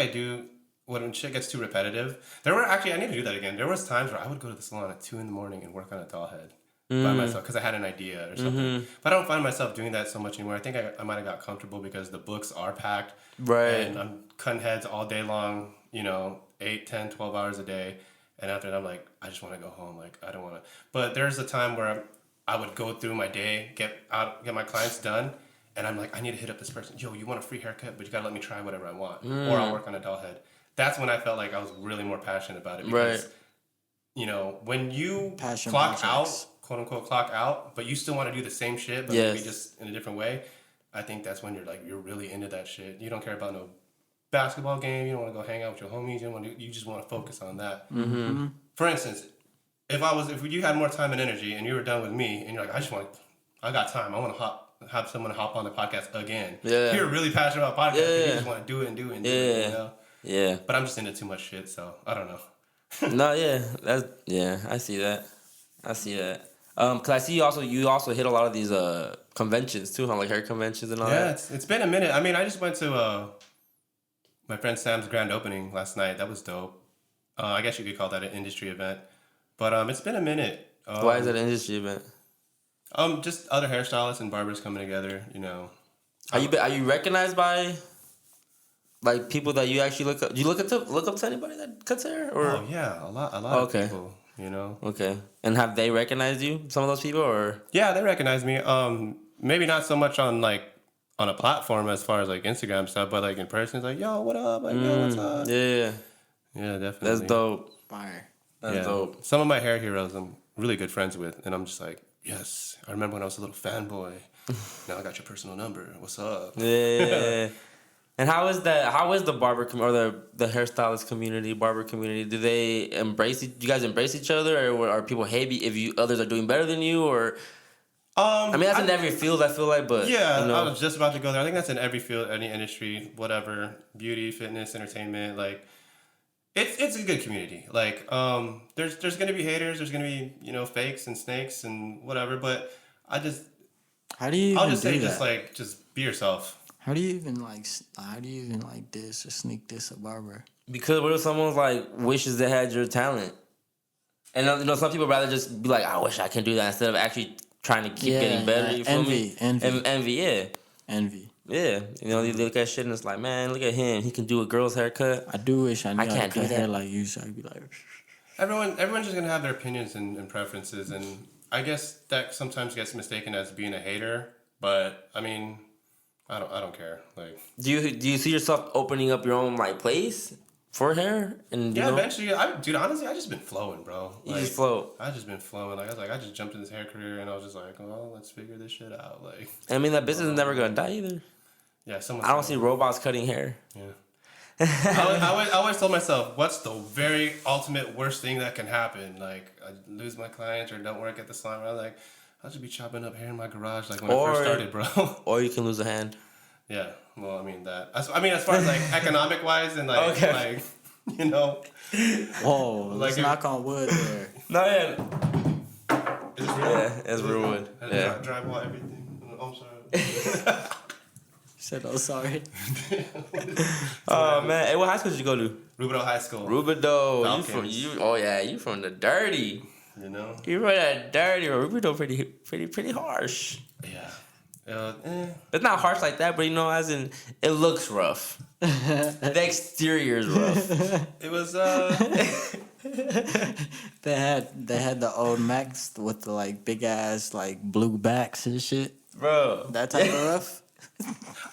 when shit gets too repetitive, I need to do that again. There was times where I would go to the salon at 2 a.m. and work on a doll head by myself because I had an idea or something. But I don't find myself doing that so much anymore. I think I might have got comfortable because the books are packed. Right. And I'm cutting heads all day long, 8, 10, 12 hours a day. And after that, I'm like, I just want to go home. Like, I don't want to. But there's a time where I would go through my day, get my clients done. And I'm like, I need to hit up this person. Yo, you want a free haircut? But you got to let me try whatever I want. Or I'll work on a doll head. That's when I felt like I was really more passionate about it. Because, when you Passion clock projects. out, quote unquote, clock out, but you still want to do the same shit, but maybe just in a different way, I think that's when you're really into that shit. You don't care about no basketball game. You don't want to go hang out with your homies. You just want to focus on that. Mm-hmm. For instance, if you had more time and energy and you were done with me and you're like, I got time. I want to have someone hop on the podcast again. Yeah. You're really passionate about podcasts. Yeah. You just want to do it and do it and do it, Yeah. But I'm just into too much shit, so I don't know. No, I see that. Cause I see you also hit a lot of these conventions too, like hair conventions and all that. Yeah, it's been a minute. I mean, I just went to my friend Sam's grand opening last night. That was dope. I guess you could call that an industry event. But it's been a minute. Why is that an industry event? Just other hairstylists and barbers coming together. Are you recognized by like people that you actually look up? Do you look up to anybody that cuts hair? Or? Oh yeah, a lot of people. Okay. And have they recognized you? Some of those people, or? Yeah, they recognize me. Maybe not so much on a platform as far as like Instagram stuff, but like in person, it's like, yo, what up? Like, yo, what's up? Yeah. Yeah, definitely. That's dope. Fire. That's dope. Some of my hair heroes I'm really good friends with, and I'm just like, yes, I remember when I was a little fanboy. Now I got your personal number. What's up? Yeah. And how is the barber or the hairstylist community, barber community? Do they embrace you guys embrace each other, or are people happy if others are doing better than you, or? I mean, that's in every field, I feel like, but yeah, I was just about to go there. I think that's in every field, any industry, whatever, beauty, fitness, entertainment. Like, it's a good community. Like, there's gonna be haters, there's gonna be fakes and snakes and whatever. But I'll just say just be yourself. How do you even diss or sneak diss a barber? Because what if someone like wishes they had your talent, and some people rather just be like, I wish I can do that instead of actually trying to keep getting better. You feel me? Envy, yeah. Envy. Yeah, they look at shit and it's like, man, look at him. He can do a girl's haircut. I do wish I knew how to can't cut do hair that. like you, so I'd be like... Everyone's just gonna have their opinions and preferences, and I guess that sometimes gets mistaken as being a hater. But I mean, I don't care. Like, do you see yourself opening up your own like place for hair? And eventually, honestly, I just been flowing, bro. You just float. I just been flowing. Like, I just jumped in this hair career, and I was just like, well, let's figure this shit out. Like, I mean, that business is never gonna die either. Yeah, I don't see robots cutting hair. Yeah. I always told myself, what's the very ultimate worst thing that can happen? Like, I lose my clients or don't work at the salon. I was like, I'll just be chopping up hair in my garage like when I first started, bro. Or you can lose a hand. Yeah, well, I mean, as far as like economic wise and like, okay. Whoa, let's knock on wood there. No, yeah. Is this real? Yeah, it's real wood. Yeah. Drywall, everything. I'm sorry. Said, oh, sorry. Oh, man. Hey, what high school did you go to? Rubidoux High School. Rubidoux. You from the dirty. You from that dirty. Rubidoux pretty harsh. Yeah. It's not harsh like that, but as in, it looks rough. The exterior is rough. It was, They had the old Macs with the like big ass like blue backs and shit. Bro. That type of rough.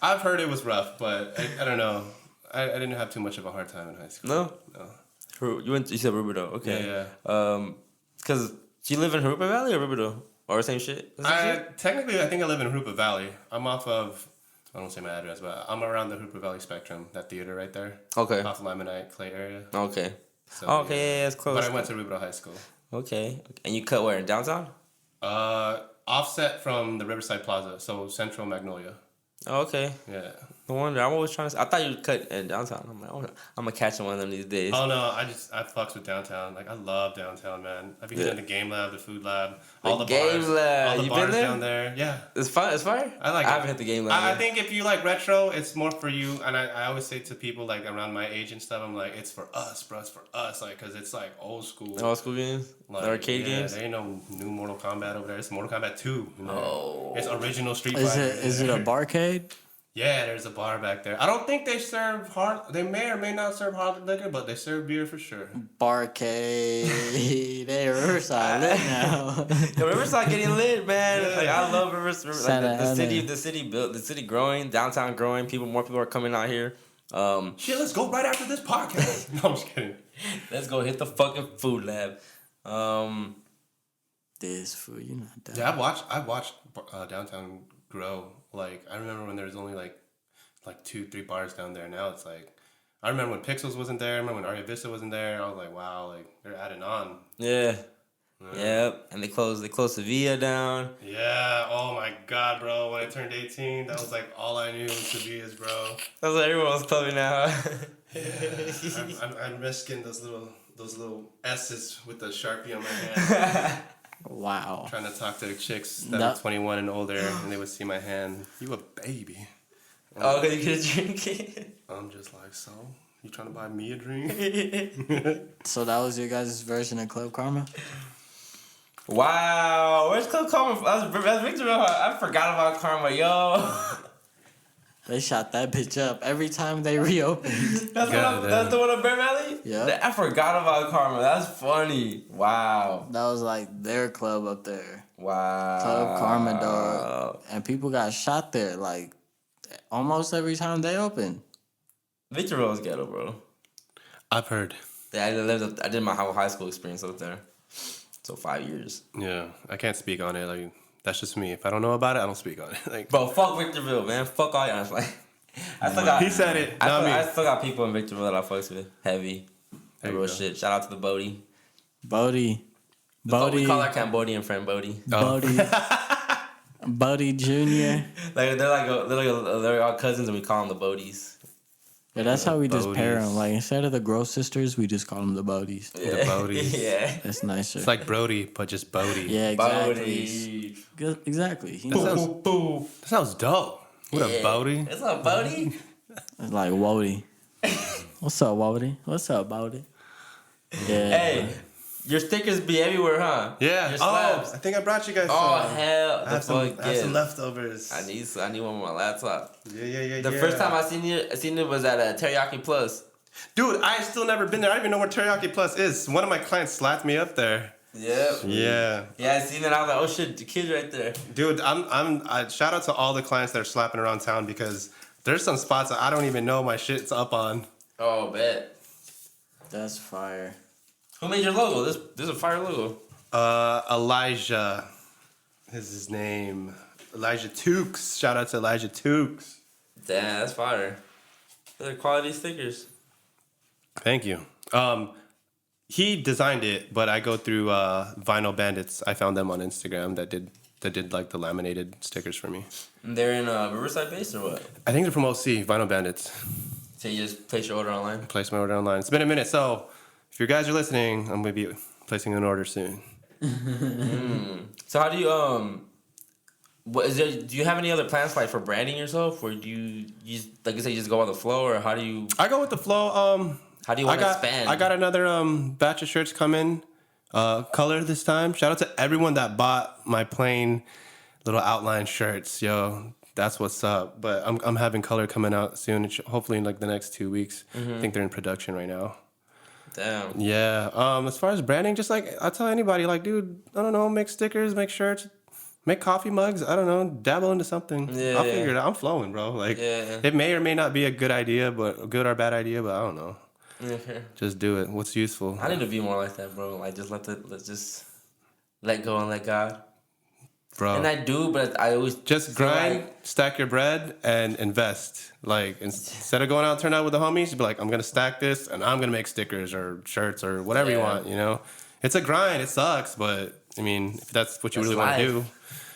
I've heard it was rough, but I don't know. I didn't have too much of a hard time in high school. No? You said Riverdale. Okay. Yeah. Because do you live in Harupa Valley or Riverdale? Or same shit? Technically, I think I live in Harupa Valley. I'm off of, I don't say my address, but I'm around the Harupa Valley Spectrum, that theater right there. Okay. Off of Lamanite, Clay area. Okay. So, Yeah, it's close. But I went to Riverdale High School. Okay. And you cut where? In downtown? Offset from the Riverside Plaza, so Central Magnolia. Oh, okay. Yeah. No wonder. I'm always trying to. I thought you cut in downtown. I'm like, I'm gonna catch one of them these days. Oh no, I fucks with downtown. Like I love downtown, man. I've been hitting the game lab, the food lab, all the game bars, lab. all the You bars been there? down there. Yeah, It's fun. It's fire. I like it. I haven't hit the game lab. I yet. think if you like retro, it's more for you. And I always say to people like around my age and stuff, I'm like, it's for us, bro. It's for us, like, cause it's like old school. Old school games, Like, arcade games. There ain't no new Mortal Kombat over there. It's Mortal Kombat 2. You know? Oh. It's original Street Is Fighter. it a barcade? Yeah, there's a bar back there. I don't think they serve hard. They may or may not serve hard liquor, but they serve beer for sure. Barcade. They Riverside lit now. Yo, Riverside getting lit, man. Yeah. Like I love Riverside. Santa Like, Ana. the city growing, downtown growing. More people are coming out here. Shit, let's go right after this podcast. No, I'm just kidding. Let's go hit the fucking food lab. This fool, you not done. Yeah, I watched downtown grow. Like I remember when there was only like 2-3 bars down there. Now it's like I remember when Pixels wasn't there. I remember when Aria Vista wasn't there. I was like, wow, like they're adding on. Yeah. Yep. And they closed Sevilla down. Yeah. Oh my god, bro. When I turned 18, that was like all I knew was Sevilla's, bro. That's what everyone's clubbing now. I'm risking those little S's with the Sharpie on my hand. Wow. Trying to talk to the chicks that are 21 and older, and they would see my hand. You a baby. Oh, because you could drink it. I'm just like, so? You trying to buy me a drink? So that was your guys' version of Club Karma? Wow. Where's Club Karma? That's Victor. I forgot about Karma, yo. They shot that bitch up every time they reopened. That's the one on Bear Valley? Yeah. I forgot about Karma. That's funny. Wow. That was like their club up there. Wow. Club Karma, dog. And people got shot there like almost every time they opened. Victorville's ghetto, bro. I've heard. Yeah, I did my whole high school experience up there. So 5 years. Yeah, I can't speak on it. Like, that's just me. If I don't know about it, I don't speak on it. Like, Bro, fuck Victorville, man. Fuck all y'all. Like, I still got. he said it, not me. I still got people in Victorville that I fucks with. Heavy. There you Real go. shit. Shout out to the Bodie. Bodie. We call our Cambodian friend Bodie. Bodie. Bodie Jr. Like they're all cousins and we call them the Bodies. Yeah, that's how we just pair Bodies. them. Like instead of the Gross Sisters, we just call them the Bodies. The Bodies. Yeah. That's nicer. It's like Brody, but just Bodie. Yeah, exactly. Bodie. Exactly. He That sounds dope. What a Bodie. What's up, Bodie? It's like Wody. What's up, Wody? What's up, Wody? Yeah. Hey, your stickers be everywhere, huh? Yeah. Your Oh, slabs. I think I brought you guys Oh some. hell, I the have some fuck leftovers. I need one on my laptop. Yeah. The first time I seen it was at Teriyaki Plus. Dude, I still never been there. I don't even know where Teriyaki Plus is. One of my clients slapped me up there. Yep. Yeah. Yeah, I seen it. I was like, oh shit, the kid's right there. Dude, I shout out to all the clients that are slapping around town because there's some spots that I don't even know my shit's up on. Oh, bet. That's fire. Who made your logo? This is a fire logo. Elijah is his name. Elijah Tukes. Shout out to Elijah Tukes. Damn, that's fire. They're quality stickers. Thank you. He designed it, but I go through Vinyl Bandits. I found them on Instagram that did like the laminated stickers for me. And they're in Riverside base or what? I think they're from OC, Vinyl Bandits. So you just place your order online? Place my order online. It's been a minute, so if you guys are listening, I'm gonna be placing an order soon. So how do you do you have any other plans like for branding yourself, or do you like you say you just go on the flow, or how do you I go with the flow. how do you want to expand? I got another batch of shirts coming, color this time. Shout out to everyone that bought my plain little outline shirts. Yo, that's what's up. But I'm having color coming out soon. Hopefully in like the next 2 weeks. I think they're in production right now. Damn. Yeah. As far as branding, just like I tell anybody, like, dude, I don't know, make stickers, make shirts, make coffee mugs. I don't know, dabble into something. Yeah. I'll figure it out. I'm flowing, bro. Like, Yeah. it may or may not be a good idea, but a good or bad idea, but I don't know. Yeah. Just do it. What's useful? I need to be more like that, bro. Like, just let's just let go and let God. Bro. And I do, but I always Just feel grind, like- stack your bread, and invest. Like, instead of going out and turn out with the homies, you be like, I'm going to stack this, and I'm going to make stickers or shirts or whatever you Yeah. want, you know? It's a grind. It sucks, but, I mean, if that's what you That's really want to life. do,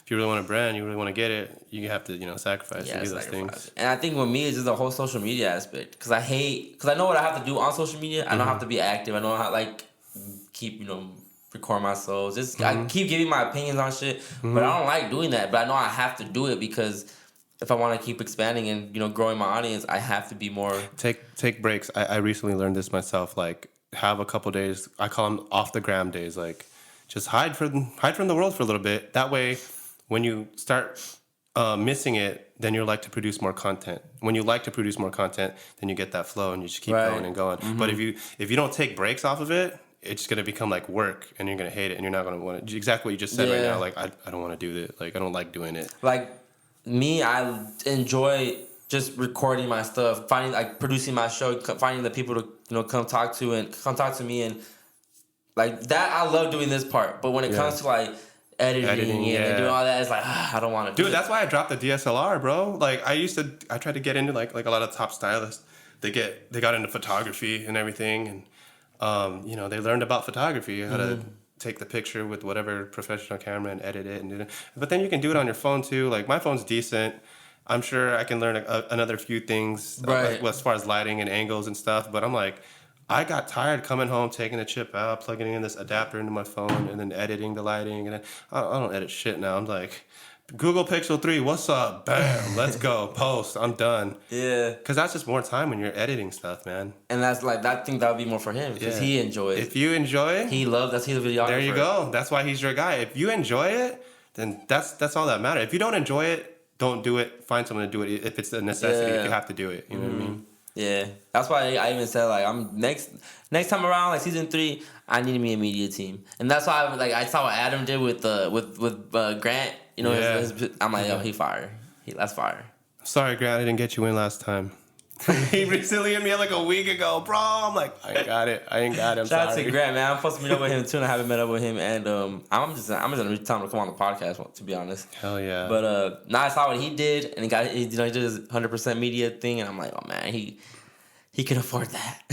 if you really want to brand, you really want to get it, you have to, sacrifice to do those things. And I think with me, it's just the whole social media aspect. Because I know what I have to do on social media. I know how to be active. I know how, like, keep, record myself. Just I keep giving my opinions on shit, but I don't like doing that. But I know I have to do it because if I want to keep expanding and growing my audience, I have to be more. Take breaks. I recently learned this myself. Like, have a couple days. I call them off the gram days. Like, just hide from the world for a little bit. That way, when you start missing it, then you're like to produce more content. When you like to produce more content, then you get that flow and you just keep going and going. But if you don't take breaks off of it, it's gonna become like work, and you're gonna hate it, and you're not gonna want to. Exactly what you just said right now. Like, I don't want to do it. Like, I don't like doing it. Like me, I enjoy just recording my stuff, producing my show, finding the people to come talk to me, and like that. I love doing this part, but when it comes to like editing and doing all that, it's like I don't want to do it. Dude, that's why I dropped the DSLR, bro. Like, I tried to get into like a lot of top stylists. They got into photography and everything, and they learned about photography, how to take the picture with whatever professional camera and edit it and do it. But then you can do it on your phone too. Like, my phone's decent. I'm sure I can learn another few things as far as lighting and angles and stuff. But I'm like, I got tired coming home, taking the chip out, plugging in this adapter into my phone, and then editing the lighting. And then I don't edit shit now. I'm like, Google Pixel 3, what's up? Bam, let's go. Post, I'm done. Yeah. Because that's just more time when you're editing stuff, man. And that's like, I think that would be more for him because he enjoys it. If you enjoy it, He's the videographer. there you go. That's why he's your guy. If you enjoy it, then that's all that matters. If you don't enjoy it, don't do it. Find someone to do it. If it's a necessity, if you have to do it. You know what I mean? Yeah. That's why I even said, like, I'm next time around, like season 3, I need me a media team. And that's why I saw what Adam did with Grant. I'm like, yo, he fire. That's fire. Sorry, Grant, I didn't get you in last time. He recently hit me like a week ago, bro. I'm like, I ain't got it. I'm Shout out sorry. to Grant, man. I'm supposed to meet up with him too, and I haven't met up with him. And I'm just gonna tell him to come on the podcast, to be honest. Hell yeah. But now I saw what he did, and he did his 100% media thing, and I'm like, oh man, he can afford that.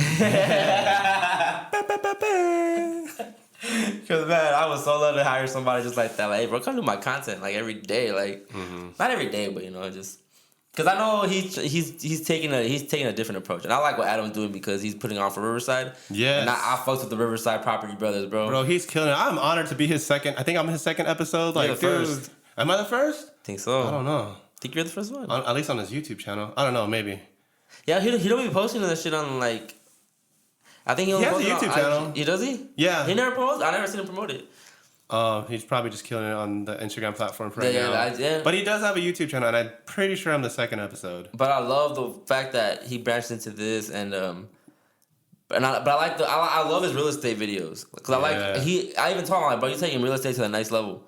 Because, man, I would so love to hire somebody just like that. Like, hey, bro, come do my content, like, every day. Like, not every day, but, just... Because I know he's taking a different approach. And I like what Adam's doing because he's putting on for Riverside. Yes. And I fucked with the Riverside Property Brothers, bro. Bro, he's killing it. I'm honored to be his second. I think I'm his second episode. Like, You're the first. Am I the first? I think so. I don't know. I think you're the first one. At least on his YouTube channel. I don't know, maybe. Yeah, he don't be posting this shit on, like... I think he only has a posts it YouTube on channel. IG. Does he? Yeah. He never posts? I never seen him promote it. He's probably just killing it on the Instagram platform right now. Yeah. But he does have a YouTube channel, and I'm pretty sure I'm the second episode. But I love the fact that he branched into this, and I love his real estate videos because I even told him, like, bro, you're taking real estate to the next level.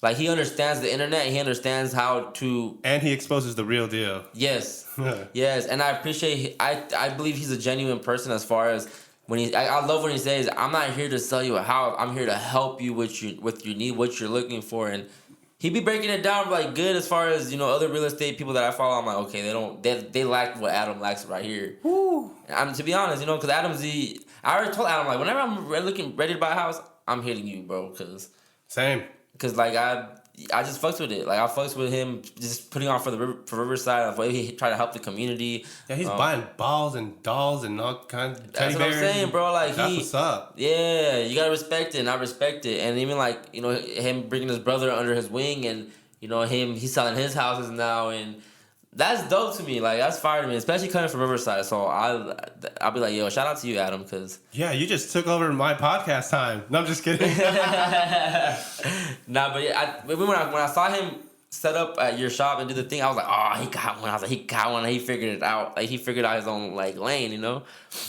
Like, he understands the internet, he understands how to, and he exposes the real deal. Yes, yes, and I appreciate. I believe he's a genuine person as far as. I love when he says, "I'm not here to sell you a house. I'm here to help you with your need, what you're looking for." And he be breaking it down like good as far as other real estate people that I follow. I'm like, okay, they lack what Adam lacks right here. Woo. To be honest, because Adam's I already told Adam, like, whenever I'm ready to buy a house, I'm hitting you, bro, because like I just fucks with it. Like, I fucks with him just putting on for Riverside. He try to help the community. Yeah, he's buying balls and dolls and all kinds of teddy bears. That's what I'm saying, bro. Like, that's what's up. Yeah, you gotta respect it, and I respect it. And even like him bringing his brother under his wing, and he's selling his houses now, and that's dope to me. Like, that's fire to me, especially coming from Riverside. So I'll be like, yo, shout out to you, Adam, because you just took over my podcast time. No, I'm just kidding. Nah, but yeah, when I saw him set up at your shop and do the thing, I was like, oh, he got one. I was like, he got one. And he figured it out. Like, he figured out his own, like, lane, you know?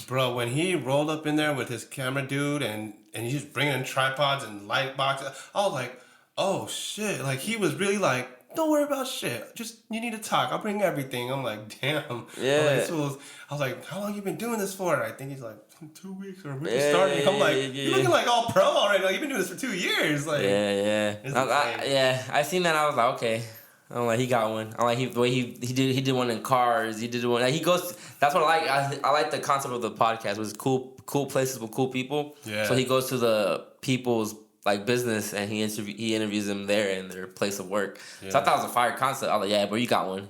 Bro, when he rolled up in there with his camera dude and he's just bringing in tripods and light boxes, I was like, oh, shit. Like, he was really like, don't worry about shit. Just, you need to talk. I'll bring everything. I'm like, damn. Yeah. I was like, how long you been doing this for? And I think he's like, 2 weeks or we're just starting. I'm like, you're looking like all pro already. Like, you've been doing this for 2 years. Like, I seen that. I was like, okay. I'm like, he got one. I like the way he did one in cars. He did one. Like, he goes. That's what I like. I like the concept of the podcast. Was cool places with cool people. Yeah. So he goes to the people's like business and he interviews them there in their place of work. Yeah. So I thought it was a fire concept. I was like, yeah, bro, you got one.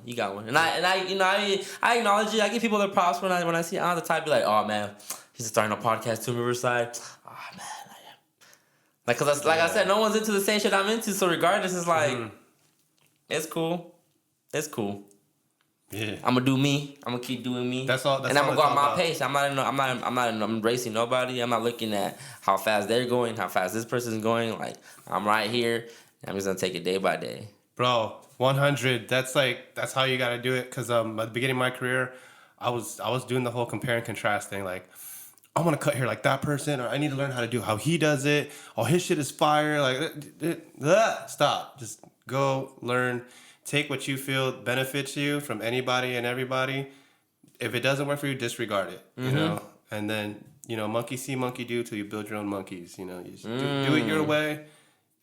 And I acknowledge it. I give people their props when I see it. I'm the type to be like, oh man, he's starting a podcast too in Riverside. Oh man, I am. Like, cause like I said, no one's into the same shit I'm into. So regardless, it's like, it's cool. It's cool. Yeah. I'm gonna do me. I'm gonna keep doing me. That's all. And I'm gonna go at my pace. I'm not embracing nobody. I'm not looking at how fast they're going, how fast this person's going. Like, I'm right here. And I'm just gonna take it day by day. Bro, 100. That's how you gotta do it. Cause at the beginning of my career, I was doing the whole compare and contrast thing. Like, I want to cut hair like that person, or I need to learn how to do how he does it. Oh, his shit is fire. Like, stop. Just go learn. Take what you feel benefits you from anybody and everybody. If it doesn't work for you, disregard it. You know, and then monkey see, monkey do till you build your own monkeys. You know, you just do it your way.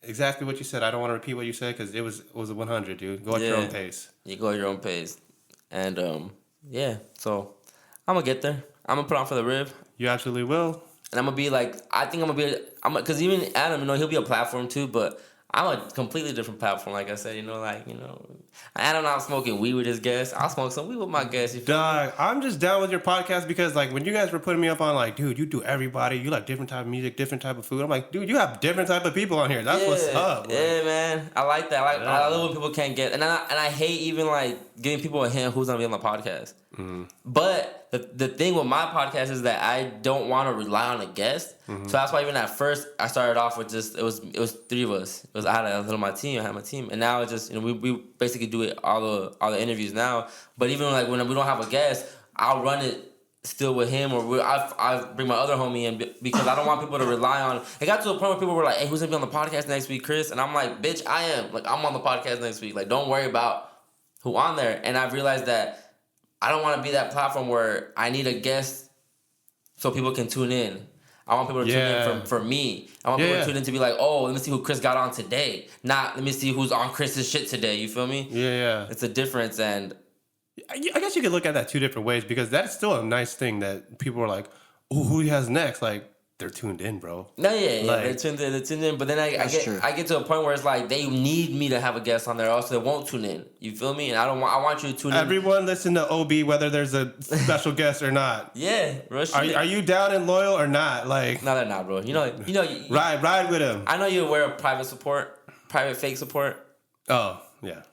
Exactly what you said. I don't want to repeat what you said because it was a 100, dude. Go at your own pace. You go at your own pace, and yeah. So I'm gonna get there. I'm gonna put on for the Riv. You absolutely will. And I'm gonna be like, I think I'm gonna be, because even Adam, he'll be a platform too, but I'm a completely different platform, like I said, I don't know, I'm smoking weed with his guests. I'll smoke some weed with my guests. Dog, I'm just down with your podcast because, like, when you guys were putting me up on, like, dude, you do everybody. You like different type of music, different type of food. I'm like, dude, you have different type of people on here. That's what's up. Like, yeah, man. I like that. I love when people can't get, and I hate even, like, giving people a hint who's going to be on the podcast. Mm-hmm. But the thing with my podcast is that I don't want to rely on a guest. Mm-hmm. So that's why even at first I started off with just it was 3 of us. I had a little my team, and now it's just we basically do it all the interviews now. But even like when we don't have a guest, I'll run it still with him, or I bring my other homie in because I don't want people to rely on. It got to a point where people were like, "Hey, who's gonna be on the podcast next week, Chris?" And I'm like, "Bitch, I am. Like, I'm on the podcast next week. Like, don't worry about who on there." And I've realized that I don't want to be that platform where I need a guest so people can tune in. I want people to tune in for me. I want people to tune in to be like, oh, let me see who Chris got on today. Not, let me see who's on Chris's shit today. You feel me? Yeah. It's a difference. And I guess you could look at that 2 different ways because that's still a nice thing that people are like, oh, who he has next? Like, they're tuned in, bro. No, yeah, like, they're tuned in. But then I get to a point where it's like they need me to have a guest on there, or else they won't tune in. You feel me? And I want you to tune in. Everyone listen to OB, whether there's a special guest or not. Yeah, bro. Are you down and loyal or not? Like, no, they're not, bro. Ride with him. I know you're aware of private fake support. Oh yeah.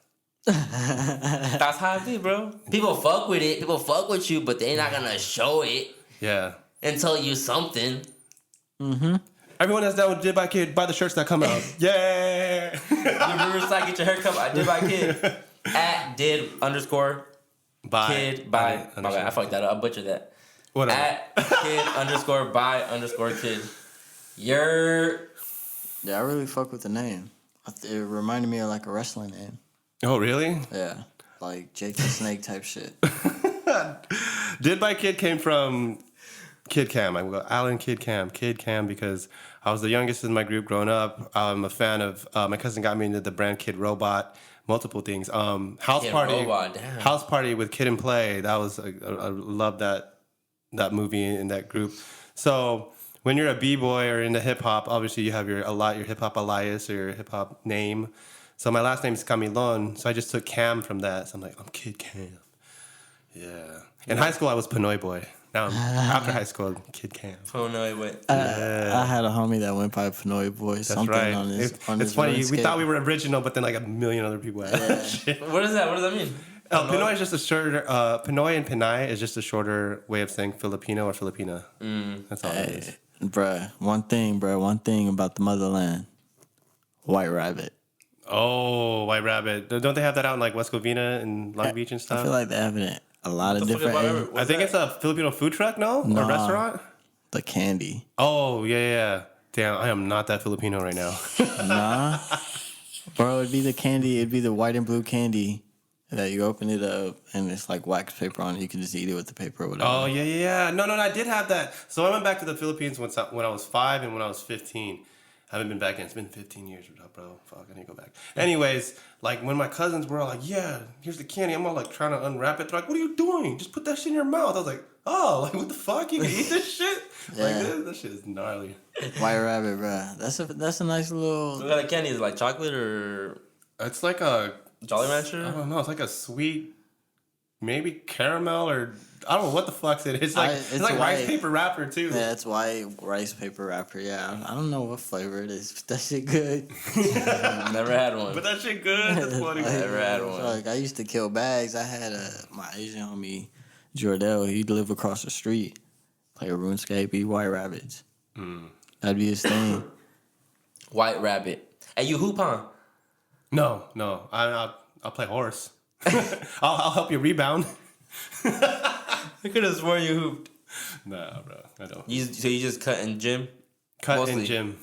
That's how it be, bro. People fuck with it. People fuck with you, but they're not gonna show it. Yeah. And tell you something. Mm-hmm. Everyone that's down with Did by Kid, buy the shirts that come out. Yeah. You Riverside, get your hair cut by Did by Kid. At Did_by Kid by. My bad, I fucked that up. I butchered that. Whatever. At Kid_by_Kid. Youre. Yeah, I really fuck with the name. It reminded me of like a wrestling name. Oh, really? Yeah. Like Jake the Snake type shit. Did by Kid came from Kid Cam. I go Alan Kid Cam because I was the youngest in my group growing up. I'm a fan of my cousin got me into the brand Kid Robot, multiple things. House Party with Kid and Play. That was I love that movie and that group. So when you're a b-boy or into hip hop, obviously you have your hip hop alias or your hip hop name. So my last name is Camilon, so I just took Cam from that. So I'm like, I'm Kid Cam. Yeah. In high school I was Pinoy Boy. Now, after high school, Kid Cam. Pinoy Boy. I had a homie that went by Pinoy Boy. That's something right. It's funny. We thought we were original, but then like a million other people had that. What is that? What does that mean? Pinoy is just a shorter. Pinoy and Pinay is just a shorter way of saying Filipino or Filipina. That's all it is. One thing about the motherland. White Rabbit. Oh, White Rabbit. Don't they have that out in like West Covina and Long Beach and I stuff? feel like they have it in a lot of The fuck different is White areas. Rabbit? I What's think that? it's a Filipino food truck, no? Or Nah. restaurant? The candy. Oh, yeah. Damn, I am not that Filipino right now. Nah. Bro, it'd be the candy. It'd be the white and blue candy that you open it up and it's like wax paper on it. You can just eat it with the paper or whatever. Oh, yeah. No, I did have that. So I went back to the Philippines when I was 5 and when I was 15. I haven't been back in. It's been 15 years, bro. Fuck, I need to go back. Anyways, like when my cousins were all like, yeah, here's the candy. I'm all like trying to unwrap it. They're like, what are you doing? Just put that shit in your mouth. I was like, oh, like what the fuck? You can eat this shit? Yeah. Like this shit is gnarly. White Rabbit, bro. That's a nice little. What kind of candy? Is it like chocolate or It's like a, Jolly I Rancher? don't know. It's like a sweet, maybe caramel or I don't know what the fuck's it is. It's like it's like rice white. paper wrapper too. Yeah, it's white rice paper wrapper. Yeah, I don't know what flavor it is. But that shit good. Never had one. But that shit good. That's funny. Never had one. Like I used to kill bags. I had my Asian homie Jordell. He'd live across the street, play a RuneScape, eat white rabbits. That'd be his thing. White Rabbit. Hey, you hoop, huh? No. I'll play horse. I'll help you rebound. I could have sworn you hooped. Nah, bro, I don't. So you just cut in gym? Cut mostly. in gym.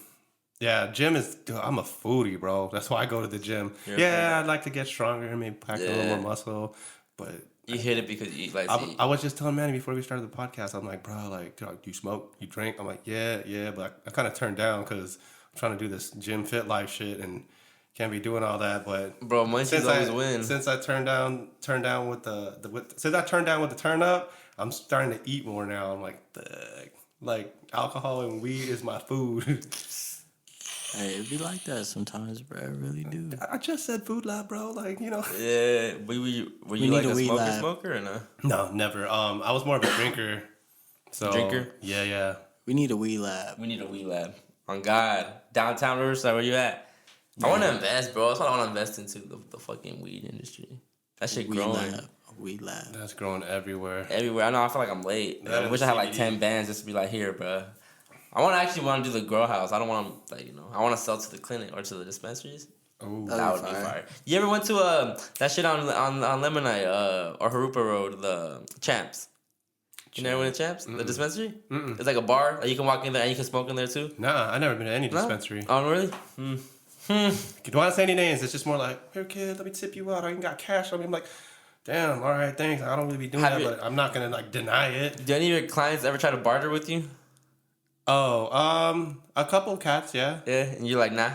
Yeah, gym is. Dude, I'm a foodie, bro. That's why I go to the gym. You're a Yeah, I'd like to get stronger, maybe pack a little Yeah. more muscle. But You hit it because you like. I was just telling Manny before we started the podcast. I'm like, bro, like, do you smoke? You drink? I'm like, yeah. But I kind of turned down because I'm trying to do this gym fit life shit and can't be doing all that. But Bro, munchies always win. Since I turned down with since I turned down with the turn up, I'm starting to eat more now. I'm like, like alcohol and weed is my food. Hey, it be like that sometimes, bro. I really do. I just said food lab, bro. Like, you know. Yeah, were you need like a a weed lab. smoker or no? No, never. I was more of a drinker. So Drinker? Yeah. We need a weed lab. We need a weed lab. On God, downtown Riverside, where you at? I want to invest, bro. That's what I want to invest into the fucking weed industry. That shit Weed growing lab. A weed lab. That's growing everywhere. everywhere. I know. I feel like I'm late. That I wish is I had like CBD. 10 bands just to be like, here, bro. I want to do the grow house. I don't want to like I want to sell to the clinic or to the dispensaries. Ooh. That would be fire. You ever went to that shit on Lemonite or Harupa Road, the Champs? You never went to Champs, the dispensary? It's like a bar. Like you can walk in there and you can smoke in there too. Nah, I never been to any No? dispensary. Oh really? You don't want to say any names. It's just more like, here, kid, let me tip you out. I ain't got cash on me. I'm like, damn, all right, thanks. I don't really be doing Have that, you- but I'm not gonna like deny it. Do any of your clients ever try to barter with you? Oh, a couple of cats, yeah. Yeah, and you're like, nah.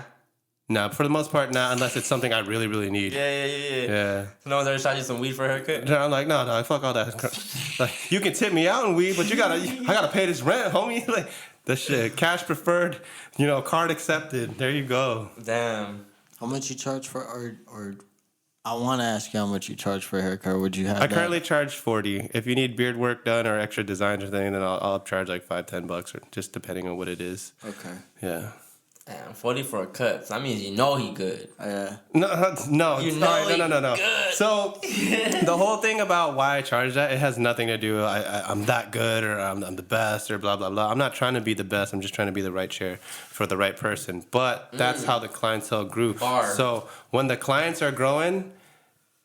Nah, for the most part, nah, unless it's something I really, really need. Yeah. Yeah. No one's ever shot you some weed for a haircut? I'm like, no, fuck all that. Like, you can tip me out in weed, but I gotta pay this rent, homie. Like, the shit, cash preferred, card accepted. There you go. Damn. How much you charge for or I want to ask you how much you charge for a haircut. Would you have I that? currently charge $40. If you need beard work done or extra designs or anything, then I'll charge like $5-10 or just depending on what it is. Okay. Yeah. Damn, 40 for a cut. So that means you know he good. Yeah. No. You Sorry, know no. he good. So the whole thing about why I charge that, it has nothing to do. I'm that good or I'm the best or blah blah blah. I'm not trying to be the best. I'm just trying to be the right chair for the right person. But that's how the clientele grew. Bar. So when the clients are growing,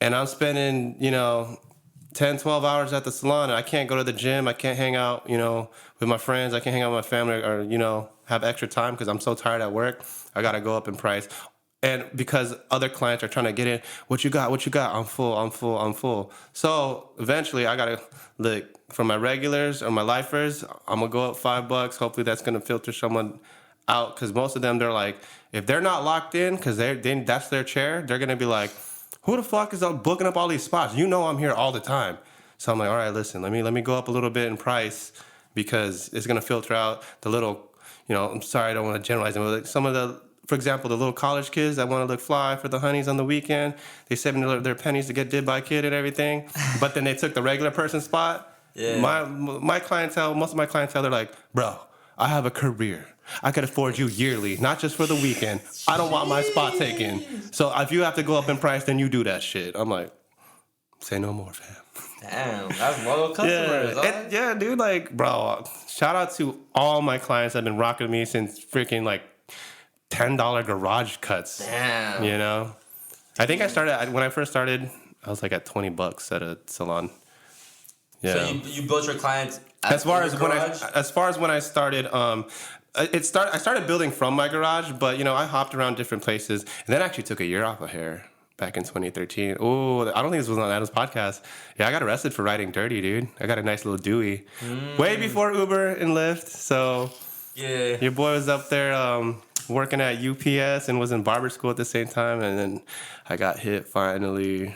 and I'm spending 10, 12 hours at the salon, and I can't go to the gym. I can't hang out with my friends. I can't hang out with my family or have extra time because I'm so tired at work. I gotta go up in price. And because other clients are trying to get in, what you got? I'm full. So eventually I gotta look for my regulars or my lifers. I'm gonna go up $5. Hopefully that's gonna filter someone out because most of them, they're like, if they're not locked in because that's their chair, they're gonna be like, who the fuck is booking up all these spots? I'm here all the time. So I'm like, all right, listen, let me go up a little bit in price because it's gonna filter out the little, I'm sorry, I don't want to generalize them, but like some of the, for example, the little college kids that want to look fly for the honeys on the weekend, they saving their pennies to get did by kid and everything, but then they took the regular person spot. Yeah. My clientele, most of my clientele, they're like, bro, I have a career. I could afford you yearly, not just for the weekend. I don't want my spot taken. So if you have to go up in price, then you do that shit. I'm like, say no more, fam. Damn, that's loyal customers. dog. Yeah, dude, like, bro, shout out to all my clients that have been rocking me since freaking like $10 garage cuts. Damn. You know, I think when I first started, I was like at $20 at a salon. Yeah. So you built your clients as far as garage? when I started, I started building from my garage, but I hopped around different places, and then I actually took a year off of hair back in 2013. Oh, I don't think this was on Adam's podcast. Yeah, I got arrested for riding dirty, dude. I got a nice little Dewey, way before Uber and Lyft. So yeah, your boy was up there working at UPS and was in barber school at the same time, and then I got hit finally.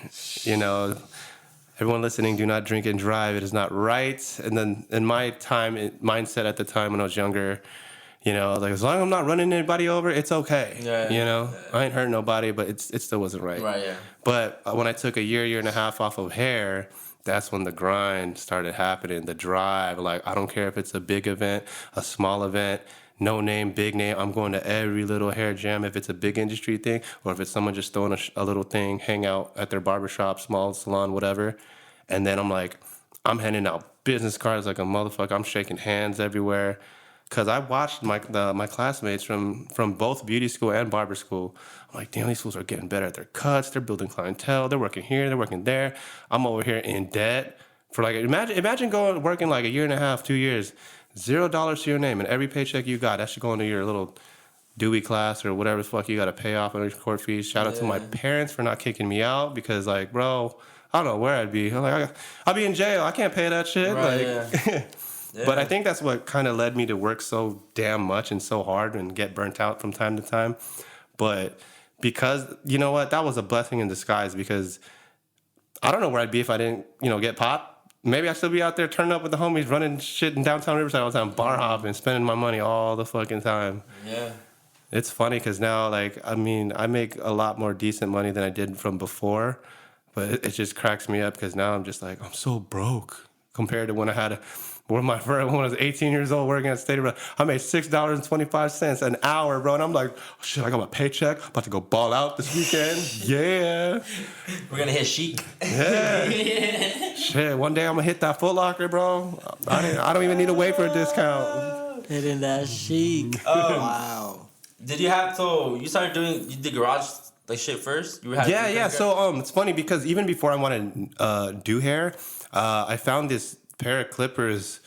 Everyone listening, do not drink and drive. It is not right. And then in my mindset at the time when I was younger, like as long as I'm not running anybody over, it's okay. Yeah. I ain't hurt nobody, but it still wasn't right. Right, yeah. But when I took a year and a half off of hair, that's when the grind started happening, the drive. Like, I don't care if it's a big event, a small event, no name, big name. I'm going to every little hair jam if it's a big industry thing or if it's someone just throwing a little thing, hang out at their barbershop, small salon, whatever. And then I'm handing out business cards like a motherfucker. I'm shaking hands everywhere. Because I watched my classmates from both beauty school and barber school. I'm like, damn, these fools are getting better at their cuts. They're building clientele. They're working here. They're working there. I'm over here in debt. For imagine working like a year and a half, 2 years, $0 to your name, and every paycheck you got, that should go into your little Dewey class or whatever the fuck you got to pay off on your court fees. Shout out to my parents for not kicking me out because, like, bro, I don't know where I'd be. I'm like, I'll be in jail. I can't pay that shit. Right, like. yeah. Yeah. But I think that's what kind of led me to work so damn much and so hard and get burnt out from time to time. But because, you know what, that was a blessing in disguise because I don't know where I'd be if I didn't, get popped. Maybe I'd still be out there turning up with the homies, running shit in downtown Riverside all the time, bar hopping, spending my money all the fucking time. Yeah. It's funny because now, I make a lot more decent money than I did from before. But it just cracks me up because now I'm just like, I'm so broke compared to when I had when I was 18 years old working at State of I made $6.25 an hour, bro. And I'm like, oh, shit, I got my paycheck. About to go ball out this weekend. Yeah. We're going to hit Chic. Yeah. Shit, one day I'm going to hit that Foot Locker, bro. I don't even need to wait for a discount. Hitting that Chic. Wow. Did you have, you did garage shit first? Yeah. So it's funny because even before I wanted to do hair, I found this pair of clippers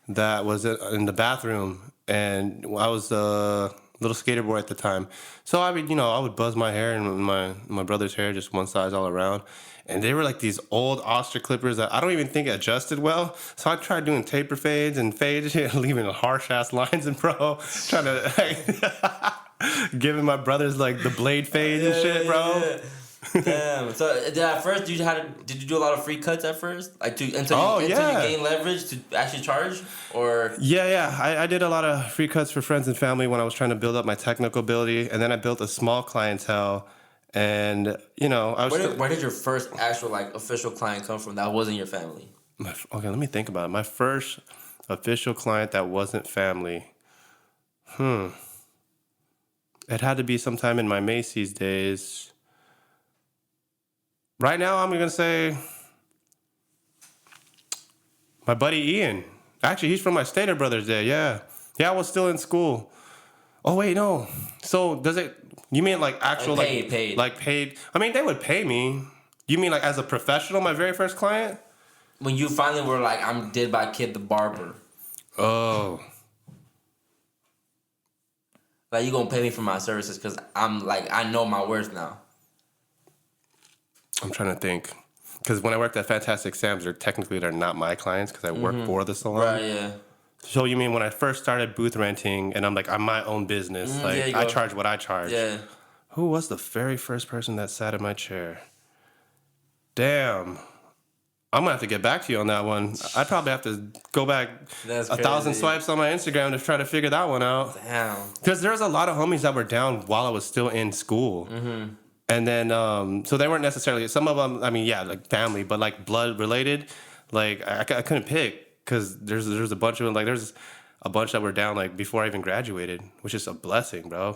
that was in the bathroom, and I was a little skater boy at the time. So I would buzz my hair and my brother's hair just one size all around. And they were like these old ostrich clippers that I don't even think adjusted well. So I tried doing taper fades and fades, leaving harsh ass lines in pro, trying to giving my brothers the blade fade and shit, bro. Yeah. Damn. So at first, did you do a lot of free cuts at first, until you gain leverage to actually charge, or? Yeah. I did a lot of free cuts for friends and family when I was trying to build up my technical ability, and then I built a small clientele, and I was. Where did your first actual official client come from that wasn't your family? Okay, let me think about it. My first official client that wasn't family. It had to be sometime in my Macy's days. Right now, I'm going to say my buddy Ian. Actually, he's from my Stater Brothers day, yeah. Yeah, I was still in school. Oh, wait, no. So, you mean actual, paid. Paid? I mean, they would pay me. You mean as a professional, my very first client? When you finally were I'm did by Kid the Barber. Oh. You gonna pay me for my services because I'm I know my worth now. I'm trying to think. Because when I worked at Fantastic Sam's, they're not my clients because I work for the salon. Right, yeah. So you mean when I first started booth renting and I'm my own business, I charge what I charge. Yeah. Who was the very first person that sat in my chair? Damn. I'm going to have to get back to you on that one. I'd probably have to go back 1,000 swipes on my Instagram to try to figure that one out. Damn. Because there's a lot of homies that were down while I was still in school. Mm-hmm. And then, so they weren't necessarily, some of them, family, but blood related. I couldn't pick because there's a bunch of them, there's a bunch that were down before I even graduated, which is a blessing, bro.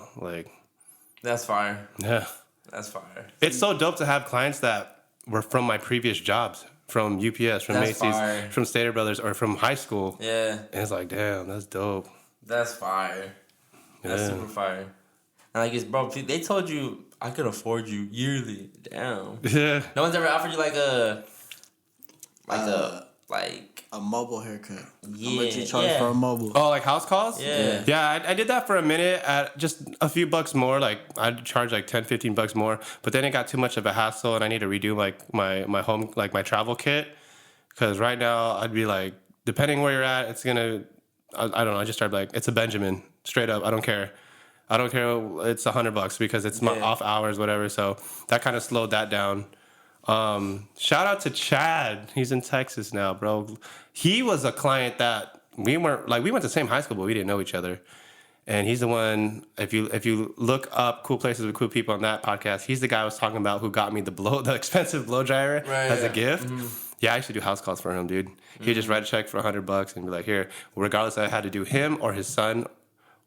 That's fire. Yeah. That's fire. It's so dope to have clients that were from my previous jobs, from UPS, from That's Macy's, fire. from Stater Brothers, or from high school. Yeah. And it's damn, that's dope. That's fire. That's super fire. And like, it's bro, they told you I could afford you yearly. Damn. Yeah. No one's ever offered you like a mobile haircut. Yeah, How much you charge for a mobile? Oh, like house calls? Yeah. Yeah, I did that for a minute at just a few bucks more. Like, I'd charge like 10, 15 bucks more. But then it got too much of a hassle, and I need to redo like my home, like my travel kit. Because right now, I'd be like, depending where you're at, it's going to, I don't know, I just started like, it's a Benjamin. Straight up, I don't care. I don't care. It's $100 because it's my off hours, whatever. So that kind of slowed that down. Shout out to Chad. He's in Texas now, bro. He was a client that we went to the same high school, but we didn't know each other. And he's the one, if you look up cool places with cool people on that podcast, he's the guy I was talking about who got me the expensive blow dryer as a gift. Mm-hmm. Yeah, I used to do house calls for him, dude. He'd just write a check for $100 and be like, here, regardless I had to do him or his son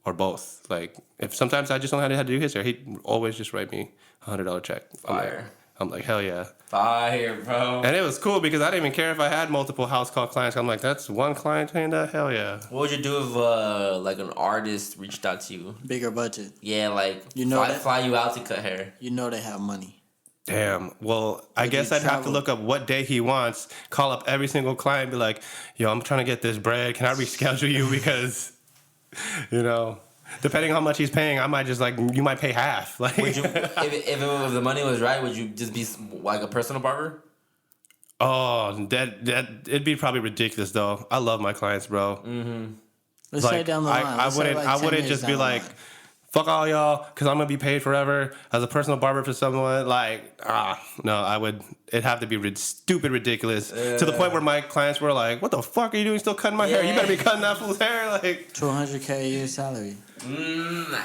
or both. Like, if sometimes I just don't know how to do his hair, he'd always just write me a $100 check. Fire. I'm like, hell yeah. Fire, bro. And it was cool because I didn't even care if I had multiple house call clients. I'm like, that's one client paying that? Hell yeah. What would you do if like an artist reached out to you? Bigger budget. Yeah, like fly you out to cut hair. You know they have money. Damn. Well, I guess I'd have to look up what day he wants, call up every single client and be like, yo, I'm trying to get this bread. Can I reschedule you? Because, you know, depending on how much he's paying, I might just you might pay half. Like, would you, if the money was right, would you just be like a personal barber? Oh, that it'd be probably ridiculous though. I love my clients, bro. Mm-hmm. Let's say down the line. I wouldn't just be like, fuck all y'all, because I'm gonna be paid forever as a personal barber for someone. Like, no, it'd have to be stupid ridiculous to the point where my clients were like, what the fuck are you doing still cutting my hair? You better be cutting that fool's hair. Like, $200K a year salary. Nah,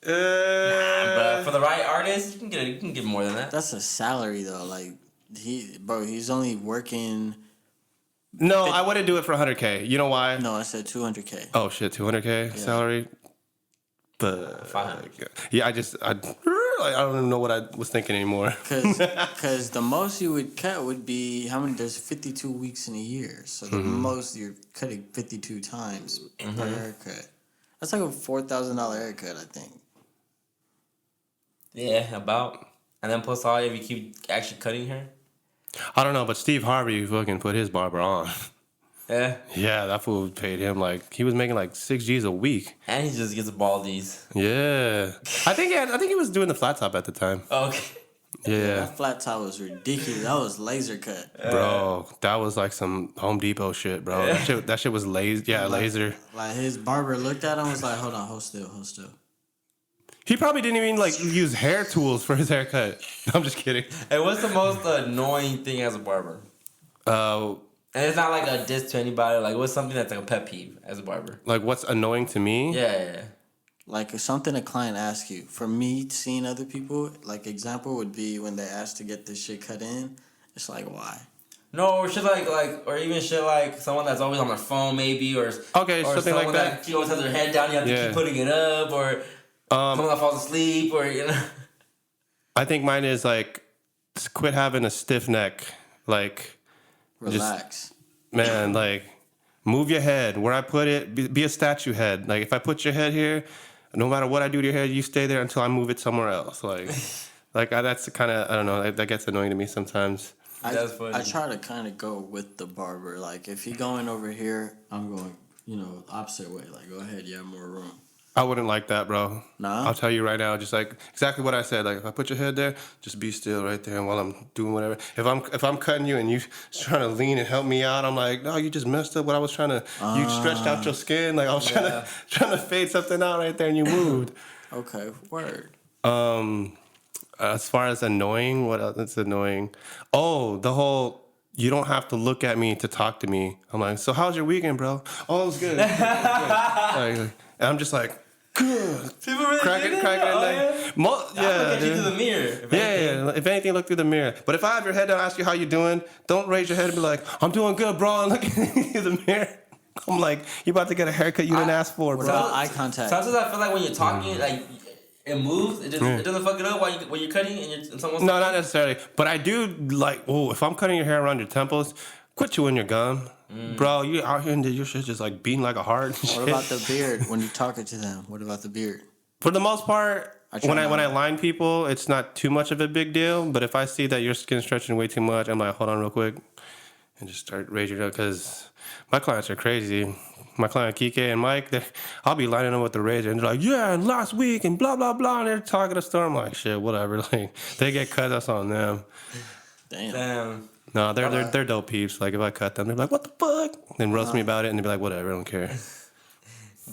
but for the right artist, you can get more than that. That's a salary though. Like, he's only working. No, I wouldn't do it for $100K. You know why? No, I said $200K. Oh shit, $200K salary. But 500. Yeah, I don't even know what I was thinking anymore. Because the most you would cut would be how many? There's 52 weeks in a year, so the most you're cutting 52 times per haircut. That's like a $4,000 haircut, I think. Yeah, about. And then plus all if you keep actually cutting hair. I don't know, but Steve Harvey fucking put his barber on. Yeah. Yeah, that fool paid him he was making like 6 G's a week. And he just gets baldies. Yeah. I think he was doing the flat top at the time. Okay. Yeah. That flat top was ridiculous. That was laser cut. Bro, that was like some Home Depot shit, bro. That shit was laser. Yeah, laser. Like his barber looked at him and was like, hold on, hold still. He probably didn't even use hair tools for his haircut. I'm just kidding. Hey, what's the most annoying thing as a barber? And it's not like a diss to anybody. Like, what's something that's like a pet peeve as a barber? Like, what's annoying to me? Yeah. Like, if something a client asks you. For me, seeing other people, like, example would be when they ask to get this shit cut in. It's like, why? No, or shit or even shit like someone that's always on their phone, maybe, or something like that. She always has her head down. You have to keep putting it up, or someone that falls asleep, or I think mine is quit having a stiff neck. Relax. Move your head. Where I put it, be a statue head. Like, if I put your head here, no matter what I do to your head, you stay there until I move it somewhere else. That's kind of, I don't know, that gets annoying to me sometimes. That's funny. I try to kind of go with the barber. Like, if he going over here, I'm going, opposite way. Like, go ahead, you have more room. I wouldn't like that, bro. Nah? I'll tell you right now, just exactly what I said. Like, if I put your head there, just be still right there while I'm doing whatever. If I'm cutting you and you trying to lean and help me out, I'm like, no, you just messed up what I was trying to. You stretched out your skin. Like, I was trying to fade something out right there, and you moved. Okay, word. As far as annoying, what else is annoying? Oh, the whole. You don't have to look at me to talk to me. I'm like, so how's your weekend, bro? Oh, it was good. And I'm just like, good. People really cracking it. Yeah. Look at you through the mirror. If anything, look through the mirror. But if I have your head down, ask you how you doing, don't raise your head and be like, I'm doing good, bro, and look through the mirror. I'm like, you about to get a haircut you didn't ask for, bro. Without eye contact. Sometimes I feel like when you're talking, it moves. It doesn't fuck it up while you're cutting and someone's No, not necessarily. But I do if I'm cutting your hair around your temples, quit chewing your gum. bro, you out here and your shit just like beating like a heart. What about the beard when you're talking to them? What about the beard? For the most part, when I line people, it's not too much of a big deal. But if I see that your skin's stretching way too much, I'm like, hold on real quick, and just start raging it up because my clients are crazy. My client Kike and Mike, I'll be lining them with the rage, and they're like, yeah, and last week and blah blah blah, and they're talking to storm. I'm like, shit, whatever. Like they get cut, that's on them. Damn. No, they're dope peeps. Like if I cut them, they're like, what the fuck? Then roast me about it, and they be like, whatever, I don't care.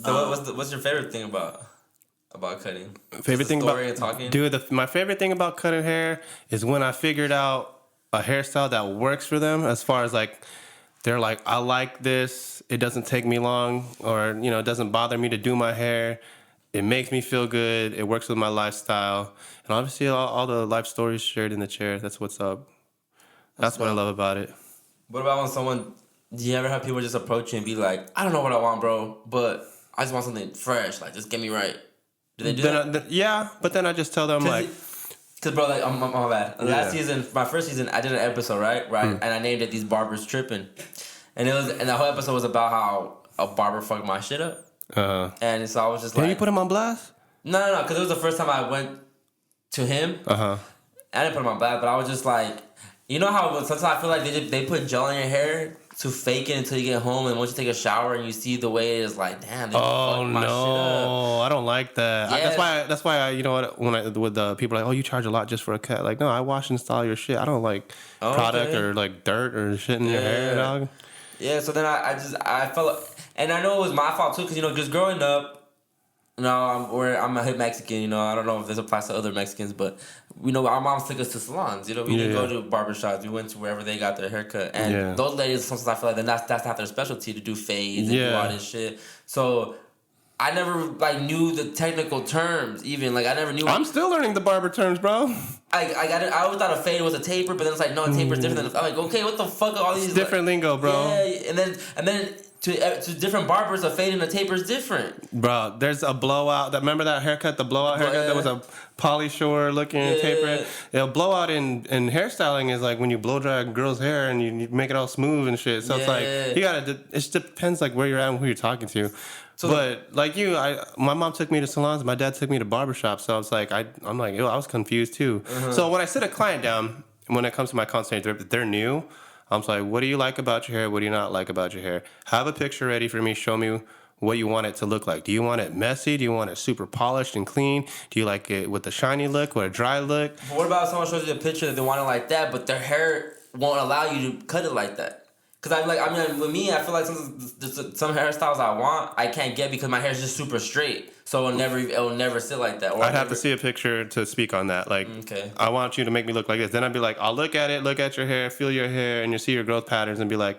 What's your favorite thing about cutting? Favorite thing about and talking? Dude, my favorite thing about cutting hair is when I figured out a hairstyle that works for them. As far as like, they're like, I like this. It doesn't take me long, or it doesn't bother me to do my hair. It makes me feel good. It works with my lifestyle, and obviously all the life stories shared in the chair. That's what's up. That's what I love about it. What about when someone? Do you ever have people just approach you and be like, I don't know what I want, bro, but I just want something fresh. Like, just get me right. Do they do that? Yeah, but then I just tell them like, because bro, like, my bad. Last season, my first season, I did an episode, right, and I named it "These Barbers Tripping," and the whole episode was about how a barber fucked my shit up. And so I was just like, "Can you put him on blast?" No, because it was the first time I went to him. I didn't put him on blast, but I was just like, you know how sometimes I feel like they put gel in your hair to fake it until you get home, and once you take a shower and you see the way it is, like, damn, they fucked my shit up. I don't like that. Yeah. That's why I, with the people are like, oh, you charge a lot just for a cut. Like, no, I wash and style your shit. I don't like product or like dirt or shit in your hair, dog. Yeah, so then I felt, and I know it was my fault too, because just growing up, I'm a hip Mexican. I don't know if this applies to other Mexicans, but our moms took us to salons. We didn't go to barbershops. We went to wherever they got their haircut, and those ladies, sometimes I feel like that's not their specialty, to do fades and do all this shit. So I never knew the technical terms. Even I never knew. I'm still learning the barber terms, bro. I got it. I always thought a fade was a taper, but then it's like, no, a taper's different. I'm like, okay, what the fuck are all these? It's different lingo, bro. Yeah, and then to different barbers, a fade and a taper is different. Bro, there's a blowout. Remember that haircut, the blowout haircut? That was a polyshore looking taper. Yeah, blowout in hairstyling is like when you blow dry a girl's hair and you make it all smooth and shit. So it's like, it just depends like where you're at and who you're talking to. So, but like my mom took me to salons, my dad took me to barbershops. So I was like, I'm like, I was confused too. So when I sit a client down, when it comes to my consultation, they're new. I'm like, what do you like about your hair? What do you not like about your hair? Have a picture ready for me. Show me what you want it to look like. Do you want it messy? Do you want it super polished and clean? Do you like it with a shiny look or a dry look? But what about if someone shows you a picture that they want it like that, but their hair won't allow you to cut it like that? Because with me, I feel like some hairstyles I want, I can't get because my hair is just super straight. So it'll never sit like that. Or I'd have to see a picture to speak on that. Like, I want you to make me look like this. Then I'd be like, I'll look at it, look at your hair, feel your hair, and you see your growth patterns, and be like,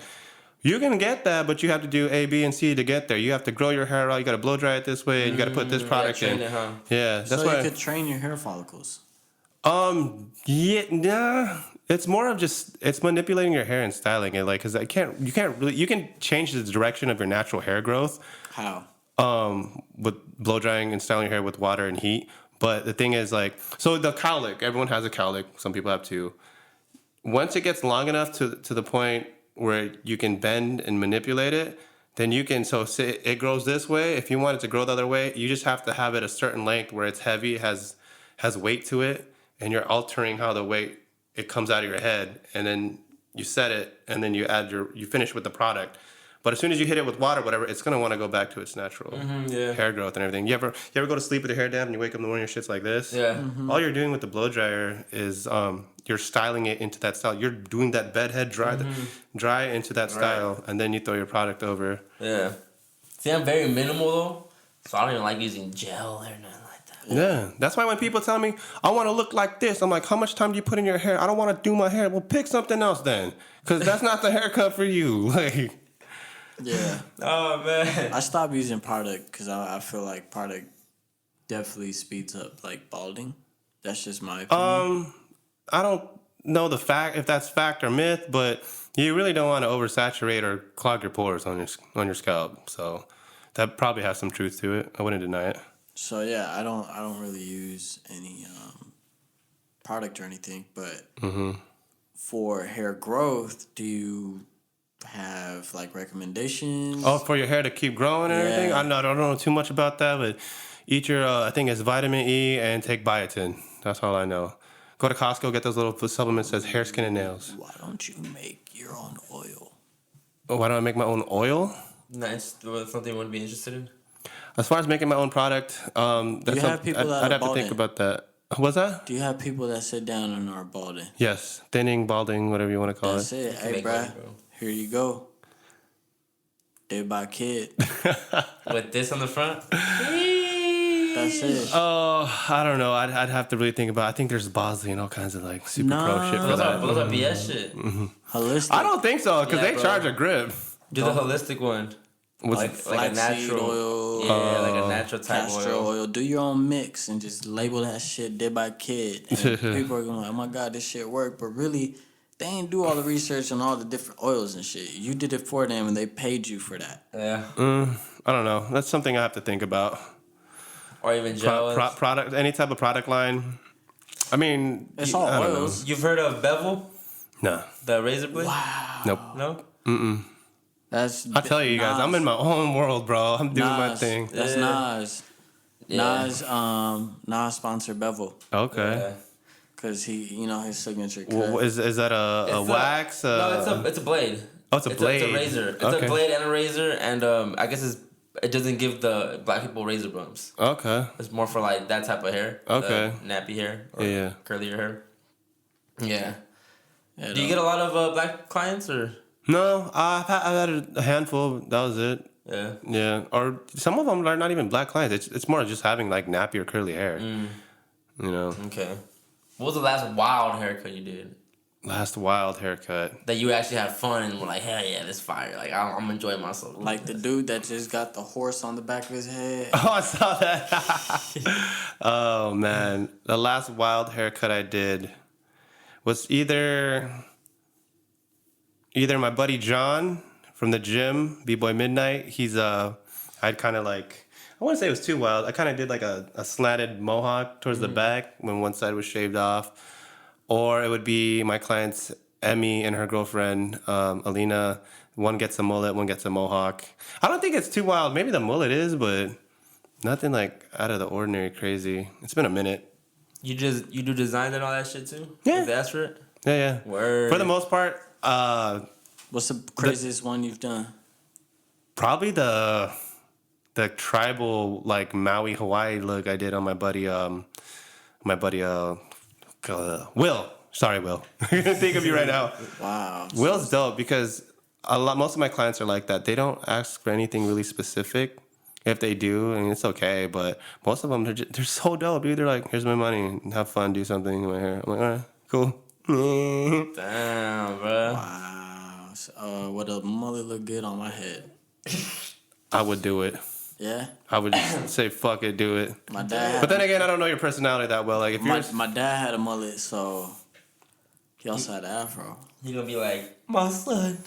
you can get that, but you have to do A, B, and C to get there. You have to grow your hair out. You got to blow dry it this way, and you got to put this product in. Yeah, that's why. So you could train your hair follicles. It's more of just it's manipulating your hair and styling it, like, because you can change the direction of your natural hair growth. How? With blow drying and styling your hair with water and heat. But the thing is, like, so the cowlick, everyone has a cowlick. Some people have two. Once it gets long enough to the point where you can bend and manipulate it, then you can, so say it grows this way. If you want it to grow the other way, you just have to have it a certain length where it's heavy, has weight to it, and you're altering how the weight, it comes out of your head, and then you set it, and then you finish with the product. But as soon as you hit it with water, whatever, it's gonna want to go back to its natural hair growth and everything. You ever go to sleep with your hair damp and you wake up in the morning, your shit's like this? Yeah. All you're doing with the blow dryer is you're styling it into that style. You're doing that bed head dry into that style, and then you throw your product over. Yeah. See, I'm very minimal though, so I don't even like using gel or nothing like that. Yeah, that's why when people tell me I want to look like this, I'm like, how much time do you put in your hair? I don't want to do my hair. Well, pick something else then, because that's not the haircut for you. Like. Yeah. Oh man. I stopped using product because I feel like product definitely speeds up like balding. That's just my opinion. I don't know if that's fact or myth, but you really don't want to oversaturate or clog your pores on your scalp. So that probably has some truth to it. I wouldn't deny it. So yeah, I don't really use any product or anything, but for hair growth, do you have like recommendations? Oh, for your hair to keep growing and everything? Yeah. I don't know too much about that, but eat your, I think it's vitamin E and take biotin. That's all I know. Go to Costco, get those little supplements that says hair, skin, and nails. Why don't you make your own oil? Oh, why don't I make my own oil? Nice. Something you want to be interested in? As far as making my own product, that's have people that I'd are have to think balding? about that. What's that? Do you have people that sit down and are balding? Yes, thinning, balding, whatever you want to call That's it. it. Hey, make bruh, money, bro. here you go. Day by kid. With this on the front? That's it. Oh, I don't know. I'd have to really think about. I think there's Bosley and all kinds of like super pro shit for Those that. are BS shit. Holistic. I don't think so because Yeah, they bro. charge a grip. Do the holistic one. Like a Flaxseed natural oil. Yeah, like a natural type Castor oil. oil. Do your own mix and just label that shit day by kid. And people are gonna be like, oh my god, this shit worked. But really, they ain't do all the research on all the different oils and shit. You did it for them and they paid you for that. Yeah. I don't know. That's something I have to think about. Or even gel. Product, any type of product line. I mean, It's all I don't know. oils. You've heard of Bevel? No, The razor blade? nope. No? That's I'll tell you guys, I'm in my own world, bro. I'm doing my thing. That's Yeah. Nas. Yeah. Nas sponsored Bevel. Okay. Yeah. Cause he, his signature cut. Well, is that a It's wax? No, it's a blade. Oh, it's a blade. It's a razor. It's Okay. a blade and a razor, and I guess it doesn't give the black people razor bumps. Okay. It's more for like that type of hair. Okay. The nappy hair. Or Yeah. curlier hair. Yeah. Yeah, Do you get a lot of black clients or? No, I've had a handful. That was it. Yeah. Yeah, or some of them are not even black clients. It's more just having like nappy or curly hair. You know, Okay. What was the last wild haircut you did? last wild haircut. That you actually had fun and were like, hell yeah, this fire. Like, I'm enjoying myself. Like the dude that just got the horse on the back of his head. Oh, I saw that. Oh man, the last wild haircut I did was either my buddy John from the gym, B-Boy Midnight. He's I'd kind of like, I wouldn't say it was too wild. I kind of did like a slanted mohawk towards the back when one side was shaved off. Or it would be my clients, Emmy and her girlfriend, Alina. One gets a mullet, one gets a mohawk. I don't think it's too wild. Maybe the mullet is, but nothing like out of the ordinary crazy. It's been a minute. You do design and all that shit too? Yeah. If that's for it? Yeah. Word. For the most part, What's the craziest one you've done? probably the tribal like Maui Hawaii look I did on my buddy Will. Sorry, Will. I can't think of you right now. Wow. Will's dope because most of my clients are like that. They don't ask for anything really specific. If they do, I mean, it's okay. But most of them, they're so dope, dude. They're like, here's my money. Have fun. Do something in my hair. I'm like, all right, cool. Damn, bro. Wow. So, would a mullet look good on my head? I would do it. Yeah. I would say, fuck it, do it. My dad. But then again, I don't know your personality that well. Like, if you're... my dad had a mullet, so he also had an afro. He gonna be like, my son.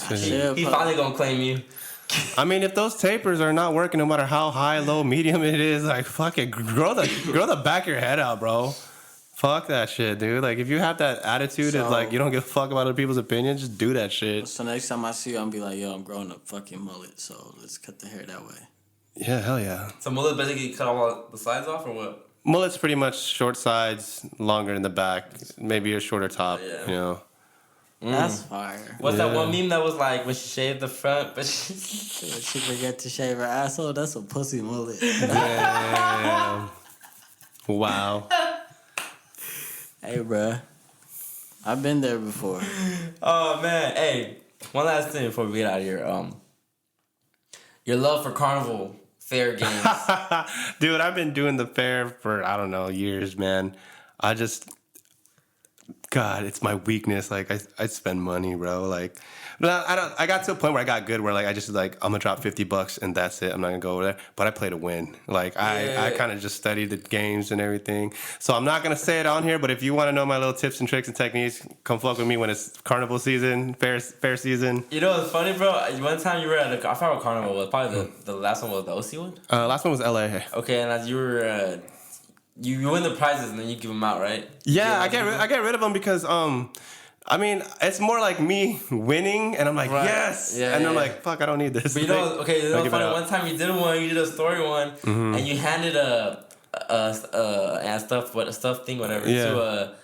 Shit, He but- finally gonna claim you. I mean, if those tapers are not working, no matter how high, low, medium it is, like, fuck it. Grow the back of your head out, bro. Fuck that shit, dude. Like, if you have that attitude of, like, you don't give a fuck about other people's opinions, just do that shit. So next time I see you, I'm be like, yo, I'm growing a fucking mullet, so let's cut the hair that way. Yeah, hell yeah. So mullet basically cut all the sides off or what? Mullet's pretty much short sides, longer in the back, maybe a shorter top, Yeah. you know. That's fire. What's that Yeah. one meme that was like when she shaved the front, but she... She forget to shave her asshole. That's a pussy mullet. Damn. Wow. Hey, bruh. I've been there before. Oh man, hey, one last thing before we get out of here. Your love for carnival fair games. Dude, I've been doing the fair for, I don't know, years, man. God, it's my weakness. Like, I spend money, bro. Like, I got to a point where I got good where, like, I just, like, I'm going to drop $50 and that's it. I'm not going to go over there. But I play to win. Like, I kind of just study the games and everything. So I'm not going to say it on here, but if you want to know my little tips and tricks and techniques, come fuck with me when it's carnival season, fair season. You know what's funny, bro? One time you were at I forgot what carnival was. Probably the last one was the OC one. Last one was LA. Okay, and as you were... You win the prizes and then you give them out, right? Yeah, I get rid of them because I mean, it's more like me winning, and I'm like, Right. yes, Yeah, and I'm yeah. like, fuck, I don't need this. But you know, okay, you know, give it funny. up. One time you did a story one, and you handed a stuff thing, whatever, Yeah. to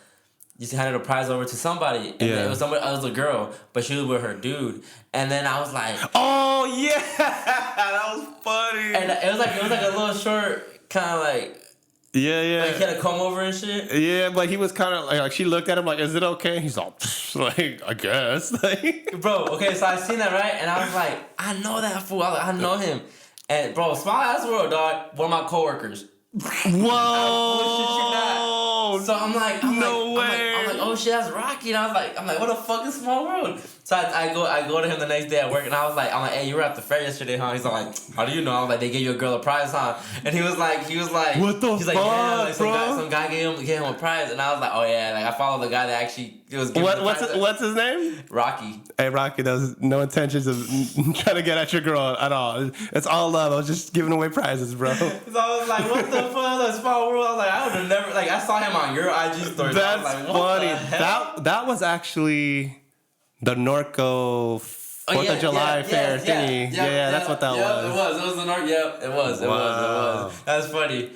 you handed a prize over to somebody, and Yeah. it was a girl, but she was with her dude, and then I was like, Oh yeah, that was funny. and it was like a little short, kind of like Yeah. he had a comb over and shit. Yeah, but he was kind of like she looked at him like, "Is it okay?" He's all like, "I guess." Like, Bro, okay, so I seen that, right, and I was like, I know that fool. I was like, I know him, and bro, small ass world, dog. One of my coworkers. whoa! So I'm like, No way. I'm like, oh shit, that's Rocky. And I'm like, what a fucking small world. So I go to him the next day at work, and I'm like, hey, you were at the fair yesterday, huh? He's like, how do you know? I was like, they gave you a girl a prize, huh? And he was like, What the he's like, fuck, yeah, like bro? some guy gave him a prize, and I was like, oh yeah, like I followed the guy that actually was giving the prize. What's his name? Rocky. Hey, Rocky, there's no intentions of trying to get at your girl at all. It's all love. I was just giving away prizes, bro. So I was like, what the fuck, that small world? I was like, I would have never, like, I saw him on your IG story. That's I was like, what funny. the hell? That was actually the Norco 4th of July fair thingy. Yeah, that's what that was. It was the North. Yep, it was. That's funny.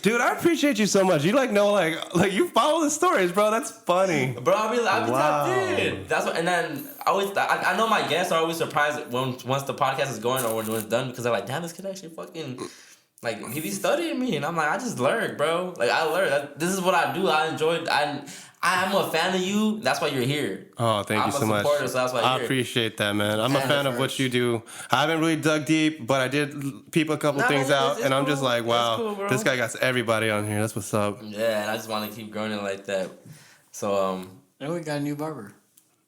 Dude, I appreciate you so much. You know you follow the stories, bro. That's funny. Bro, I'll be Wow. tapped in. That's what. And then I know my guests are always surprised once the podcast is going or when it's done, because they're like, damn, this kid actually fucking. Like, he be studying me, and I'm like, I just learned, bro. Like, I learned. This is what I do. I enjoyed. I'm a fan of you. That's why you're here. Oh, thank you so much. I'm a supporter, so that's why you're I here. appreciate that, man. I'm a And fan of what you do. I haven't really dug deep, but I did peep a couple things out, it's and I'm just cool. like, wow, It's cool, bro. this guy got everybody on here. That's what's up. Yeah, and I just want to keep growing it like that. So, And we got a new barber.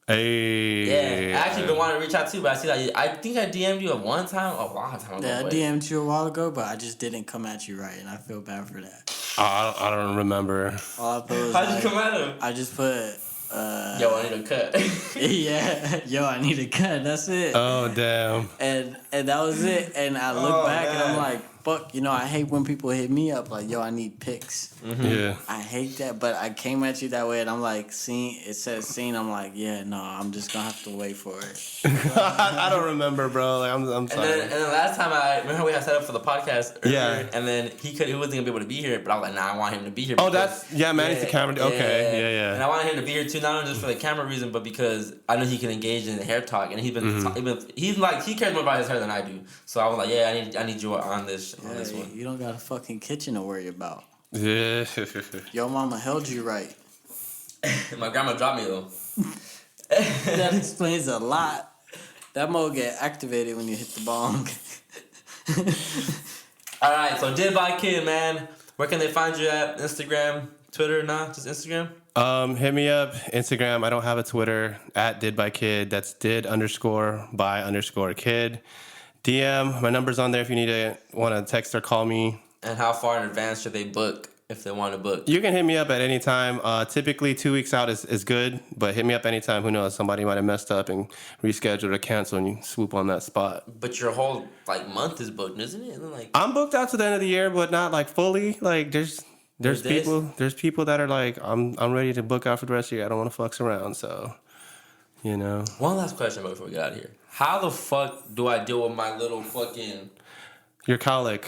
Hey. yeah, I actually been wanting to reach out to you, but I see that I think I DM'd you at one time, a long time ago. Yeah, I but- DM'd you a while ago, but I just didn't come at you right, and I feel bad for that. I don't remember. All I put was How'd you come at him? I just put, Yo, I need a cut. yeah, yo, I need a cut. That's it. Oh, damn. And that was it. And I look back and I'm like, fuck, I hate when people hit me up like, yo, I need pics. Yeah. I hate that, but I came at you that way, and I'm like, it says scene. I'm like, yeah, no, I'm just gonna have to wait for it. I don't remember, bro. Like, I'm sorry. And then last time I remember we had set up for the podcast earlier, Yeah. and then he wasn't gonna be able to be here, but I was like, nah, I want him to be here. Oh, because- manage the camera. Okay, yeah. And I wanted him to be here too, not only just for the camera reason, but because I know he can engage in the hair talk, and he cares more about his hair than I do. So I was like, yeah, I need you on this Yeah, one. you don't got a fucking kitchen to worry about. Yeah. Your mama held you right. My grandma dropped me though. That explains a lot. That mode get activated when you hit the bong. All right, so Did by Kid, man. Where can they find you at? Instagram, Twitter, nah, just Instagram. Hit me up, Instagram. I don't have a Twitter, @didbykid. That's did_by_kid. DM, my number's on there if you want to text or call me. And how far in advance should they book if they want to book? You can hit me up at any time. Typically 2 weeks out is good, but hit me up anytime. Who knows? Somebody might have messed up and rescheduled or canceled, and you swoop on that spot. But your whole month is booked, isn't it? And then, I'm booked out to the end of the year, but not fully. There's There's days? people that are like, I'm ready to book out for the rest of the year. I don't want to fucks around, so one last question before we get out of here. How the fuck do I deal with my little fucking... Your colic.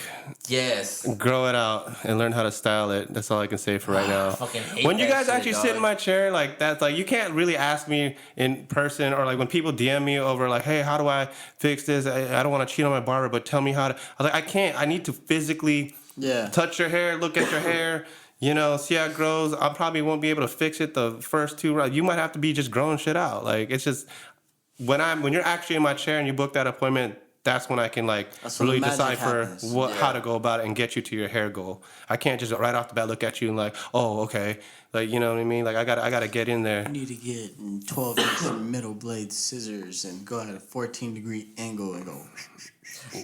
Yes. Grow it out and learn how to style it. That's all I can say for right now. I fucking hate When you that guys shit, actually dog. sit in my chair, that's you can't really ask me in person, or when people DM me over hey, how do I fix this? I don't want to cheat on my barber, but tell me how to. I was like, I can't. I need to physically touch your hair, look at your hair, see how it grows. I probably won't be able to fix it the first 2 rounds. You might have to be just growing shit out. It's just when you're actually in my chair and you book that appointment. That's when I can That's when really the magic decipher happens. how to go about it and get you to your hair goal. I can't just right off the bat look at you and oh, okay, you know what I mean? I gotta get in there. You need to get 12-inch middle blade scissors and go at a 14-degree angle and go. I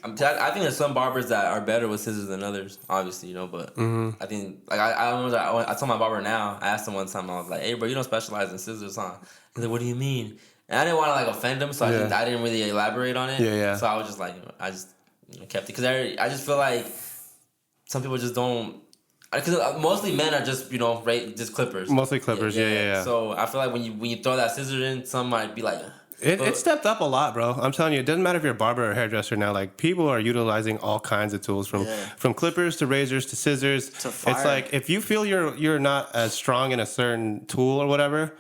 think there's some barbers that are better with scissors than others, obviously, but I think, I remember I told my barber now, I asked him one time, I was like, hey, bro, you don't specialize in scissors, huh? He's like, what do you mean? And I didn't want to offend him, so I didn't really elaborate on it. Yeah. So I was just I just kept it, because I just feel like some people just don't. Because mostly men are just just clippers. Mostly clippers, yeah. So I feel like when you throw that scissor in, some might be like. It stepped up a lot, bro. I'm telling you, it doesn't matter if you're a barber or a hairdresser now. Like people are utilizing all kinds of tools from clippers to razors to scissors. It's like if you feel you're not as strong in a certain tool or whatever,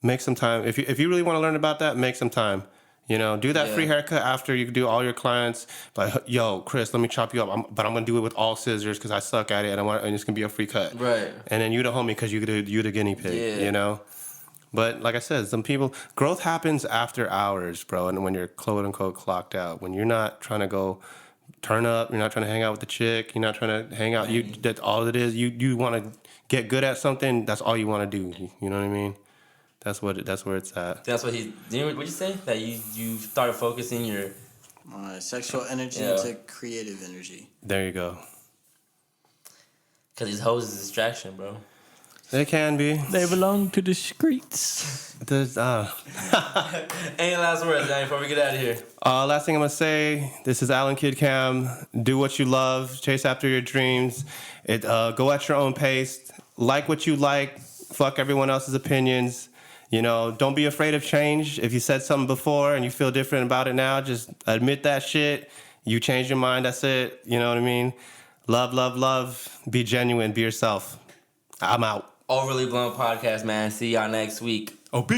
make some time. If you really want to learn about that, make some time. Do that free haircut after you do all your clients. Like, yo, Chris, let me chop you up. But I'm gonna do it with all scissors because I suck at it, and it's gonna be a free cut. Right. And then you the homie because you the guinea pig. Yeah. But like I said, some people, growth happens after hours, bro. And when you're quote unquote clocked out, when you're not trying to go turn up, you're not trying to hang out with the chick, you're not trying to hang out. That's all it is. You want to get good at something. That's all you want to do. You know what I mean? That's where it's at. That's what what'd you say? That you started focusing your sexual energy into creative energy. There you go. Because these hoes is a distraction, bro. They can be. They belong to the streets. Any last words, Danny, before we get out of here? Last thing I'm going to say, this is Alan Kid Cam. Do what you love. Chase after your dreams. Go at your own pace. Like what you like. Fuck everyone else's opinions. Don't be afraid of change. If you said something before and you feel different about it now, just admit that shit. You change your mind, that's it. You know what I mean? Love, love, love. Be genuine. Be yourself. I'm out. Overly Blunt Podcast, man. See y'all next week. OB.